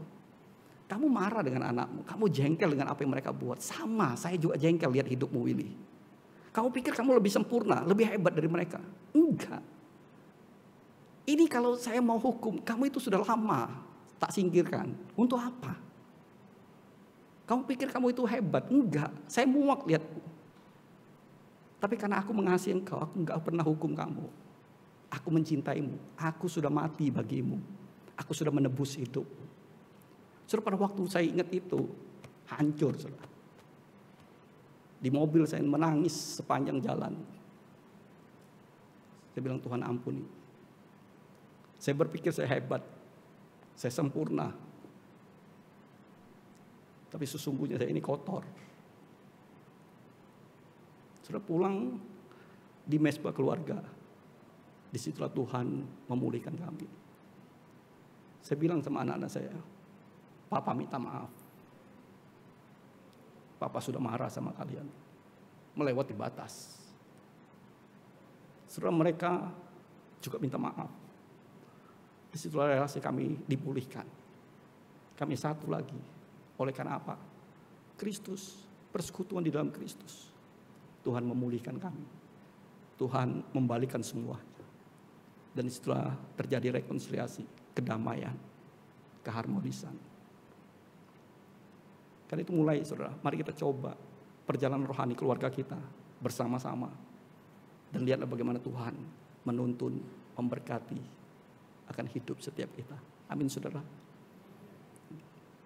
Speaker 2: Kamu marah dengan anakmu, kamu jengkel dengan apa yang mereka buat. Sama, saya juga jengkel lihat hidupmu ini. Kamu pikir kamu lebih sempurna, lebih hebat dari mereka? Enggak. Ini kalau saya mau hukum, kamu itu sudah lama tak singkirkan. Untuk apa? Kamu pikir kamu itu hebat? Enggak, saya muak lihatmu. Tapi karena aku mengasihi engkau, aku enggak pernah hukum kamu. Aku mencintaimu, aku sudah mati bagimu. Aku sudah menebus hidup. Saudara, pada waktu saya ingat itu, hancur saudara. Di mobil saya menangis sepanjang jalan. Saya bilang, Tuhan ampuni. Saya berpikir saya hebat, saya sempurna. Tapi sesungguhnya saya ini kotor. Saudara, pulang di mesbah keluarga. Disitulah Tuhan memulihkan kami. Saya bilang sama anak-anak saya, Papa minta maaf. Papa sudah marah sama kalian. Melewati batas. Saudara, mereka juga minta maaf. Disitulah relasi kami dipulihkan. Kami satu lagi. Oleh karena apa? Kristus, persekutuan di dalam Kristus. Tuhan memulihkan kami. Tuhan membalikan semuanya. Dan setelah terjadi rekonsiliasi, kedamaian, keharmonisan. Karena itu mulai saudara, mari kita coba perjalanan rohani keluarga kita bersama-sama. Dan lihatlah bagaimana Tuhan menuntun, memberkati akan hidup setiap kita. Amin saudara.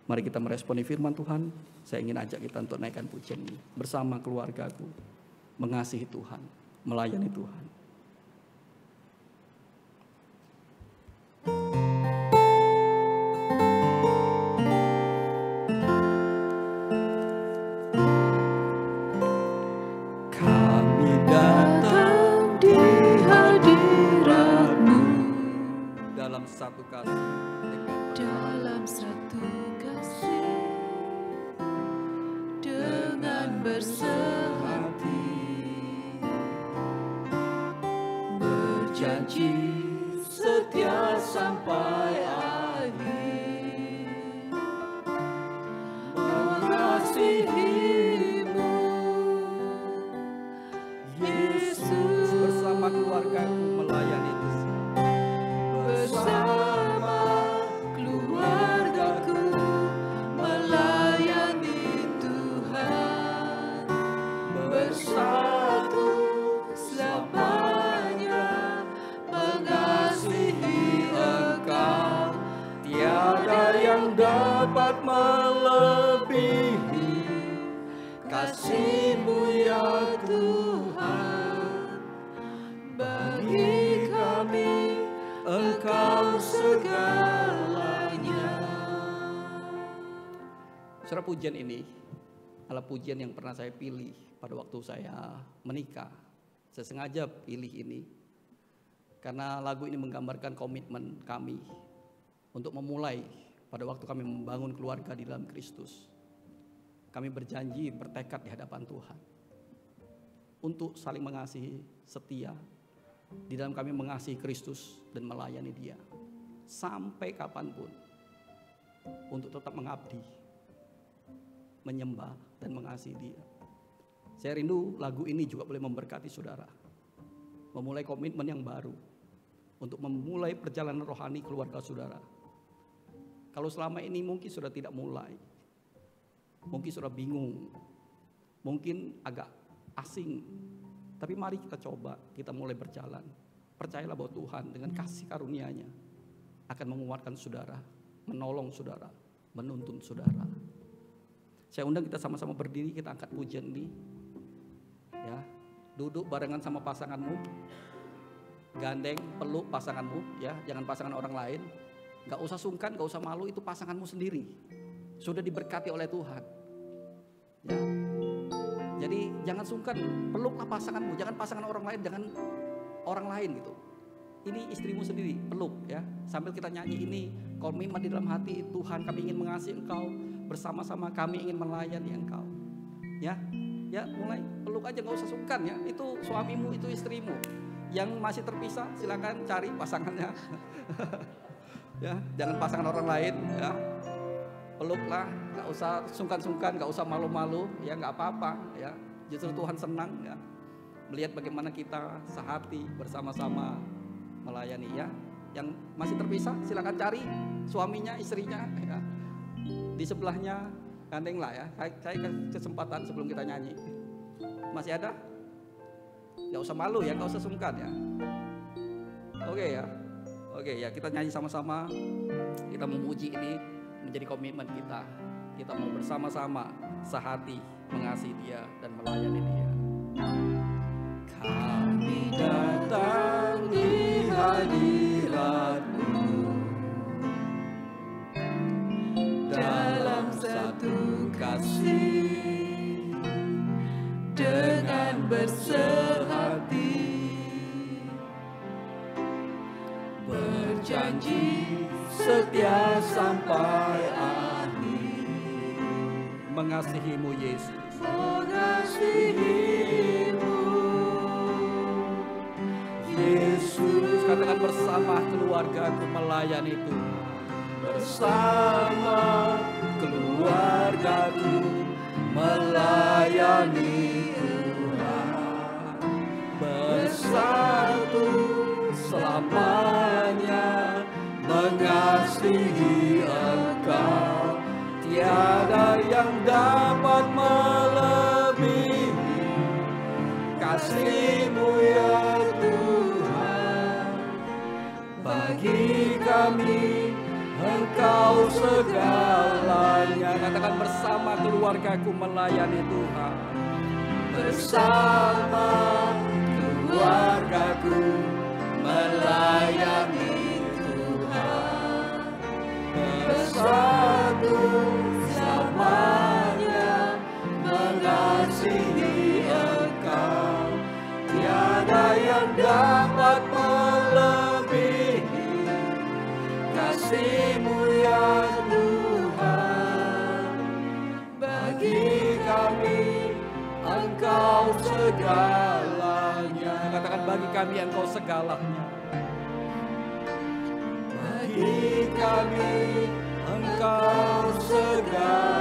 Speaker 2: Mari kita meresponi firman Tuhan. Saya ingin ajak kita untuk naikkan pujian ini. Bersama keluargaku, mengasihi Tuhan. melayani Tuhan. Kami datang di hadirat-Mu dalam satu kasih,
Speaker 1: dalam satu kasih, dengan bersehati, berjanji setia sampai akhir, mengasihi-Mu, Yesus.
Speaker 2: bersama keluargaku melayani Tuhan.
Speaker 1: Bersama keluargaku melayani Tuhan, bersatu selamanya mengasihi Engkau.
Speaker 2: Tiada yang dapat melebihi
Speaker 1: Kasih-Mu ya Tuhan, bagi kami Engkau segalanya.
Speaker 2: Saudara, pujian ini adalah pujian yang pernah saya pilih pada waktu saya menikah. Saya sengaja pilih ini karena lagu ini menggambarkan komitmen kami untuk memulai pada waktu kami membangun keluarga di dalam Kristus. Kami berjanji, bertekad di hadapan Tuhan untuk saling mengasihi, setia di dalam kami mengasihi Kristus dan melayani Dia sampai kapanpun, untuk tetap mengabdi, menyembah dan mengasihi Dia. Saya rindu lagu ini juga boleh memberkati saudara, memulai komitmen yang baru untuk memulai perjalanan rohani keluarga saudara. Kalau selama ini mungkin sudah tidak mulai, mungkin sudah bingung, mungkin agak asing, tapi mari kita coba, kita mulai berjalan. Percayalah bahwa Tuhan dengan kasih karunia-Nya akan menguatkan saudara, menolong saudara, menuntun saudara. Saya undang kita sama-sama berdiri, kita angkat pujian ini. Ya, duduk barengan sama pasanganmu, gandeng, peluk pasanganmu, ya, jangan pasangan orang lain. Gak usah sungkan, gak usah malu, itu pasanganmu sendiri. Sudah diberkati oleh Tuhan. Ya. Jadi jangan sungkan, peluklah pasanganmu, jangan pasangan orang lain, jangan orang lain gitu. Ini istrimu sendiri, peluk ya. Sambil kita nyanyi ini, komitmen di dalam hati, Tuhan kami ingin mengasihi Engkau, bersama-sama kami ingin melayani Engkau. Ya, ya mulai peluk aja, gak usah sungkan ya. Itu suamimu, itu istrimu. Yang masih terpisah silakan cari pasangannya. Ya, jangan pasangan orang lain ya. Peluklah, gak usah sungkan-sungkan, gak usah malu-malu, ya gak apa-apa ya. Justru Tuhan senang ya melihat bagaimana kita sehati bersama-sama melayani ya. Yang masih terpisah silakan cari suaminya, istrinya ya. Di sebelahnya gandenglah ya. Saya kasih kesempatan sebelum kita nyanyi. Masih ada? Gak usah malu ya, gak usah sungkan ya. Oke ya. Oke ya, kita nyanyi sama-sama. Kita memuji ini menjadi komitmen kita. Kita mau bersama-sama sehati mengasihi Dia dan melayani Dia. Kami datang di hadirat-Mu dalam satu kasih,
Speaker 1: Dengan bersehati, berjanji
Speaker 2: setia sampai akhir, mengasihi-Mu Yesus,
Speaker 1: mengasihi-Mu,
Speaker 2: Yesus. Katakan bersama keluargaku melayani Tuhan, bersama keluargaku melayani Tuhan, bersatu selamanya mengasihi Engkau. Tiada yang dapat melebihi kasih-Mu ya Tuhan. Bagi kami Engkau segalanya. Katakan bersama keluargaku melayani Tuhan, bersama
Speaker 3: melebihi Engkau, tiada yang dapat melebihi kasih-Mu ya Tuhan. Bagi kami Engkau segalanya.
Speaker 2: Katakan, bagi kami Engkau segalanya.
Speaker 3: Bagi kami Engkau segalanya.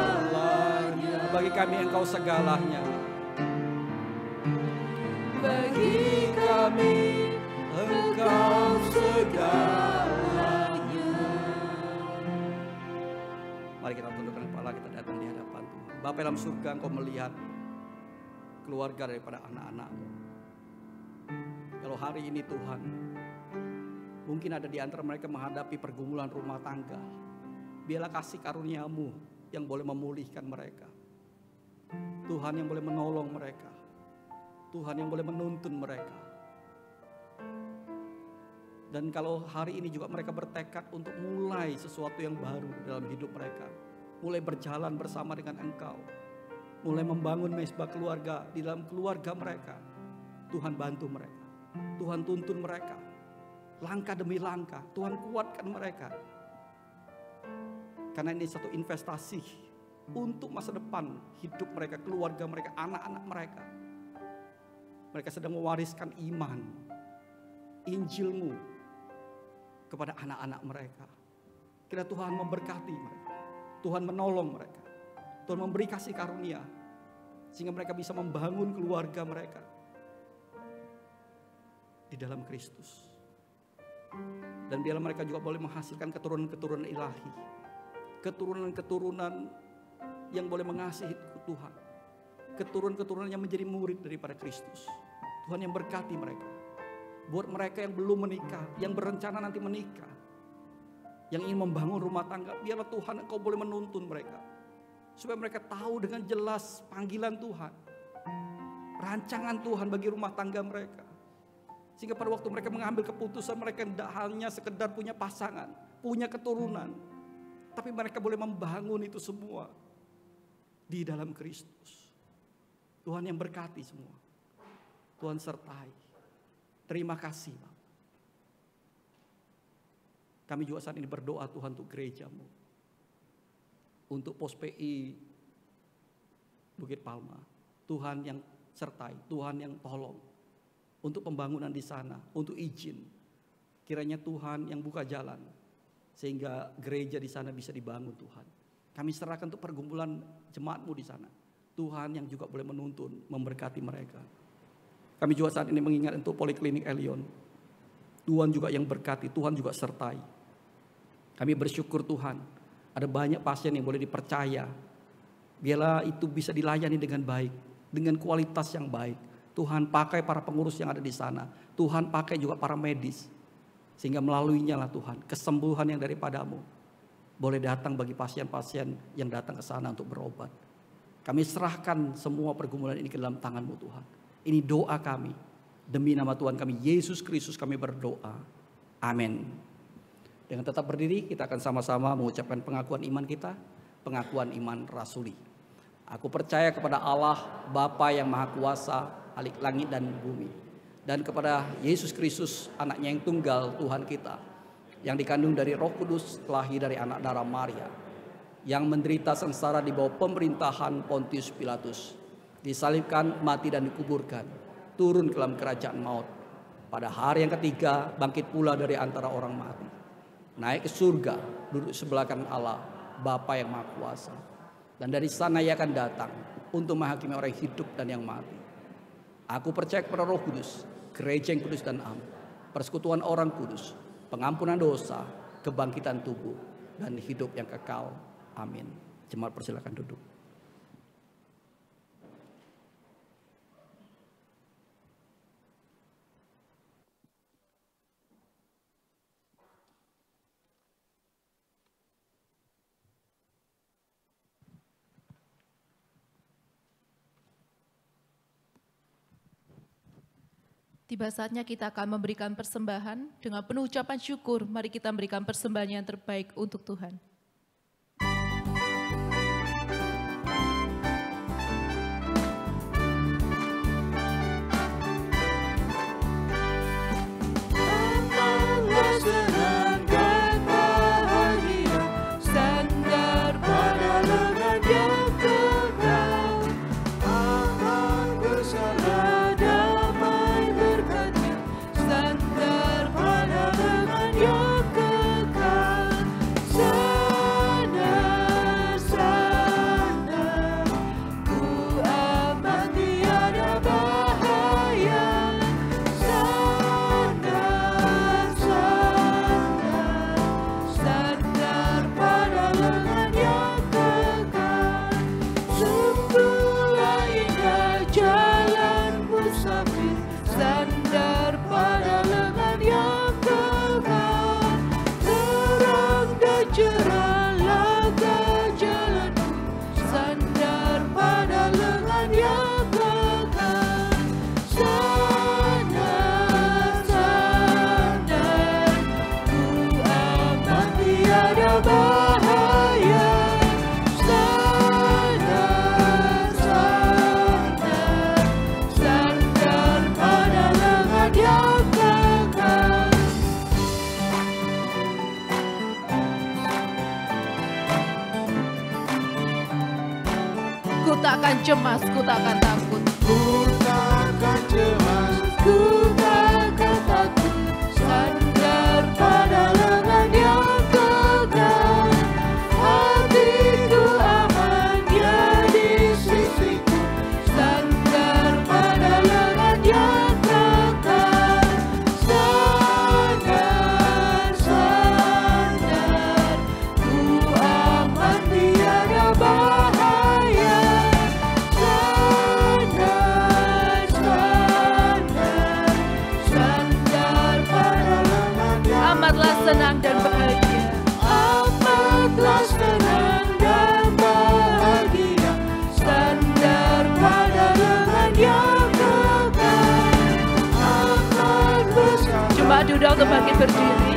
Speaker 2: Bagi kami Engkau segalanya.
Speaker 3: Bagi kami Engkau segalanya.
Speaker 2: Mari kita tundukkan kepala, kita datang di hadapan Tuhan. Bapa dalam surga, Engkau melihat keluarga daripada anak-anak-Mu. Kalau hari ini Tuhan, mungkin ada di antara mereka menghadapi pergumulan rumah tangga. Biarlah kasih karunia-Mu yang boleh memulihkan mereka. Tuhan yang boleh menolong mereka. Tuhan yang boleh menuntun mereka. Dan kalau hari ini juga mereka bertekad untuk mulai sesuatu yang baru dalam hidup mereka. Mulai berjalan bersama dengan Engkau. Mulai membangun mesbah keluarga di dalam keluarga mereka. Tuhan bantu mereka. Tuhan tuntun mereka. Langkah demi langkah, Tuhan kuatkan mereka. Karena ini satu investasi untuk masa depan hidup mereka, keluarga mereka, anak-anak mereka. Mereka sedang mewariskan iman, Injil-Mu kepada anak-anak mereka. Kira Tuhan memberkati mereka, Tuhan menolong mereka, Tuhan memberi kasih karunia, sehingga mereka bisa membangun keluarga mereka di dalam Kristus. Dan biarlah mereka juga boleh menghasilkan keturunan-keturunan ilahi, keturunan-keturunan yang boleh mengasihi Tuhan, keturunan-keturunan yang menjadi murid daripada Kristus. Tuhan yang berkati mereka. Buat mereka yang belum menikah, yang berencana nanti menikah, yang ingin membangun rumah tangga, biarlah Tuhan Engkau boleh menuntun mereka, supaya mereka tahu dengan jelas panggilan Tuhan, rancangan Tuhan bagi rumah tangga mereka. Sehingga pada waktu mereka mengambil keputusan, mereka tidak hanya sekedar punya pasangan, punya keturunan, tapi mereka boleh membangun itu semua di dalam Kristus. Tuhan yang berkati semua. Tuhan sertai. Terima kasih, Bapak. Kami juga saat ini berdoa Tuhan untuk gereja-Mu, untuk pos PI Bukit Palma. Tuhan yang sertai, Tuhan yang tolong. Untuk pembangunan di sana, untuk izin. Kiranya Tuhan yang buka jalan, sehingga gereja di sana bisa dibangun Tuhan. Kami serahkan untuk pergumulan jemaat-Mu di sana. Tuhan yang juga boleh menuntun, memberkati mereka. Kami juga saat ini mengingat untuk Poliklinik Elion. Tuhan juga yang berkati, Tuhan juga sertai. Kami bersyukur Tuhan, ada banyak pasien yang boleh dipercaya. Biarlah itu bisa dilayani dengan baik, dengan kualitas yang baik. Tuhan pakai para pengurus yang ada di sana. Tuhan pakai juga para medis. Sehingga melaluinya lah Tuhan, kesembuhan yang daripada-Mu boleh datang bagi pasien-pasien yang datang ke sana untuk berobat. Kami serahkan semua pergumulan ini ke dalam tangan-Mu Tuhan. Ini doa kami. Demi nama Tuhan kami, Yesus Kristus kami berdoa. Amin. Dengan tetap berdiri, kita akan sama-sama mengucapkan pengakuan iman kita. Pengakuan iman rasuli. Aku percaya kepada Allah, Bapa yang Maha Kuasa, Khalik langit dan bumi, dan kepada Yesus Kristus, anaknya yang tunggal, Tuhan kita, yang dikandung dari Roh Kudus, lahir dari anak darah Maria, yang menderita sengsara di bawah pemerintahan Pontius Pilatus, disalibkan, mati dan dikuburkan, turun ke dalam kerajaan maut, pada hari yang ketiga bangkit pula dari antara orang mati, naik ke surga, duduk sebelah kanan Allah, Bapa yang Maha Kuasa, dan dari sana Ia akan datang untuk menghakimi orang hidup dan yang mati. Aku percaya kepada Roh Kudus, gereja yang kudus dan am, persekutuan orang kudus, pengampunan dosa, kebangkitan tubuh, dan hidup yang kekal. Amin. Jemaat persilakan duduk.
Speaker 1: Tiba saatnya kita akan memberikan persembahan. Dengan penuh ucapan syukur, mari kita memberikan persembahan yang terbaik untuk Tuhan. kami, sandar pada lengan yang kekal. Terang dan cerah langkah jalanku, sandar pada lengan yang kekal. Sandar, sandar, ku aman tiada bahaya. Sandar, sandar, sandar pada lengan yang kekal. Ku takkan cemas, ku takkan takut,
Speaker 3: Ku takkan cemas,
Speaker 1: ku takkan takut. Sandar pada lengan yang kekal. Hatiku aman, dia di sisiku. Sandar pada lengan yang kekal. Sandar, sandar, ku aman tiada bahaya. Sandar, sandar, sandar pada lengan yang amatlah senang dan bahagia. Amatlah senang dan bahagia. Sandar pada lengan yang kekal. Akan bersama. Jemaat diundang untuk bangkit berdiri.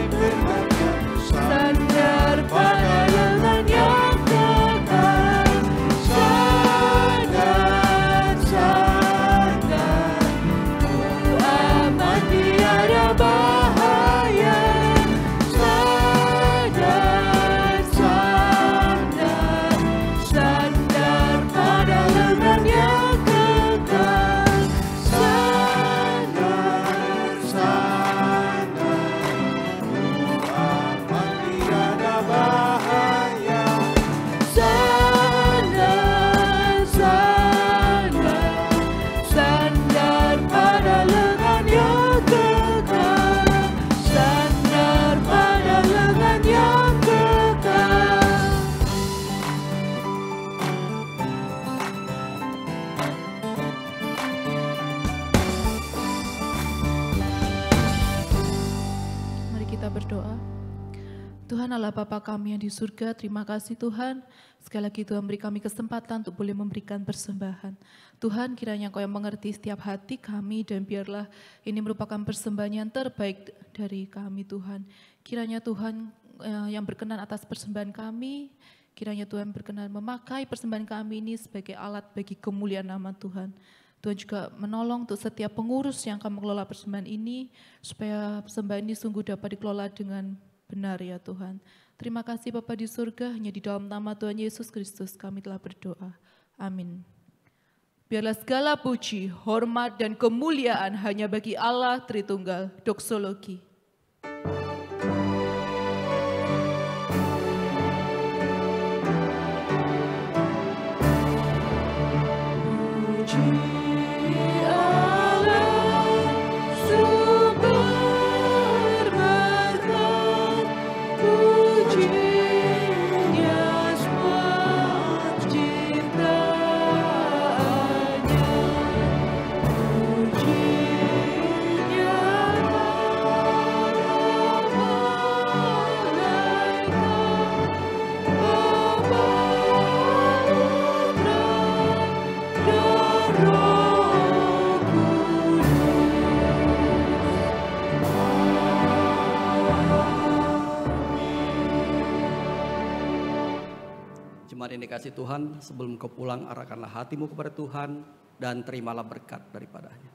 Speaker 1: Sandar pada lengan yang kekal. Sandar, sandar, ku aman tiada bahaya. Sandar, sandar, sandar pada lengan yang kekal. Sandar,
Speaker 3: aman tiada bahaya.
Speaker 1: sandar, sandar, sandar pada lengan yang kekal. Sandar pada lengan yang kekal. Mari kita berdoa. Tuhan Allah Bapa kami yang di surga, terima kasih Tuhan. Sekali lagi Tuhan beri kami kesempatan untuk boleh memberikan persembahan. Tuhan kiranya Kau yang mengerti setiap hati kami dan biarlah ini merupakan persembahan yang terbaik dari kami Tuhan. Kiranya Tuhan yang berkenan atas persembahan kami, kiranya Tuhan berkenan memakai persembahan kami ini sebagai alat bagi kemuliaan nama Tuhan. Tuhan juga menolong untuk setiap pengurus yang akan mengelola persembahan ini, supaya persembahan ini sungguh dapat dikelola dengan benar ya Tuhan. Terima kasih Bapa di surga, hanya di dalam nama Tuhan Yesus Kristus kami telah berdoa. Amin. Biarlah segala puji, hormat, dan kemuliaan hanya bagi Allah Tritunggal. Doksologi.
Speaker 2: Jemaat yang dikasihi Tuhan, sebelum kau pulang arahkanlah hatimu kepada Tuhan dan terimalah berkat daripadanya.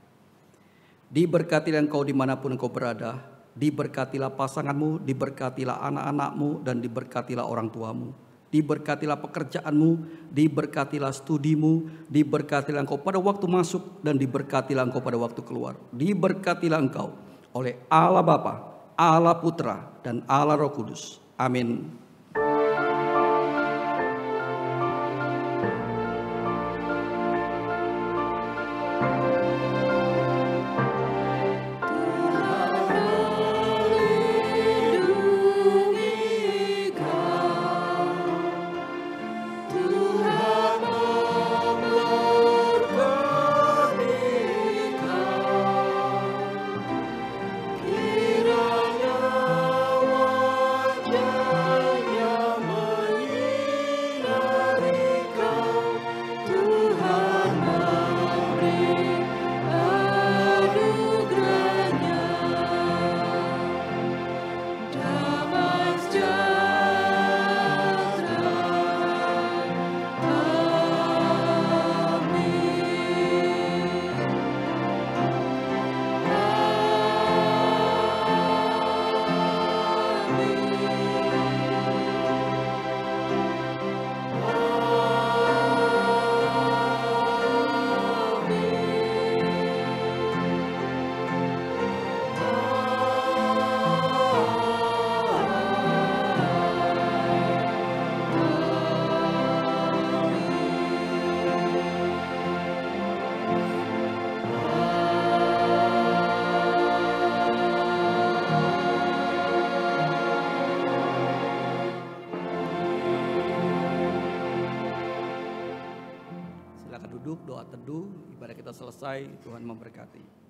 Speaker 2: Diberkatilah engkau dimanapun engkau berada, diberkatilah pasanganmu, diberkatilah anak-anakmu, dan diberkatilah orang tuamu. Diberkatilah pekerjaanmu, diberkatilah studimu, diberkatilah engkau pada waktu masuk, dan diberkatilah engkau pada waktu keluar. Diberkatilah engkau oleh Allah Bapa, Allah Putra, dan Allah Roh Kudus. Amin.
Speaker 3: Tuhan memberkati kau.
Speaker 2: duduk, doa teduh, ibadah kita selesai, Tuhan memberkati.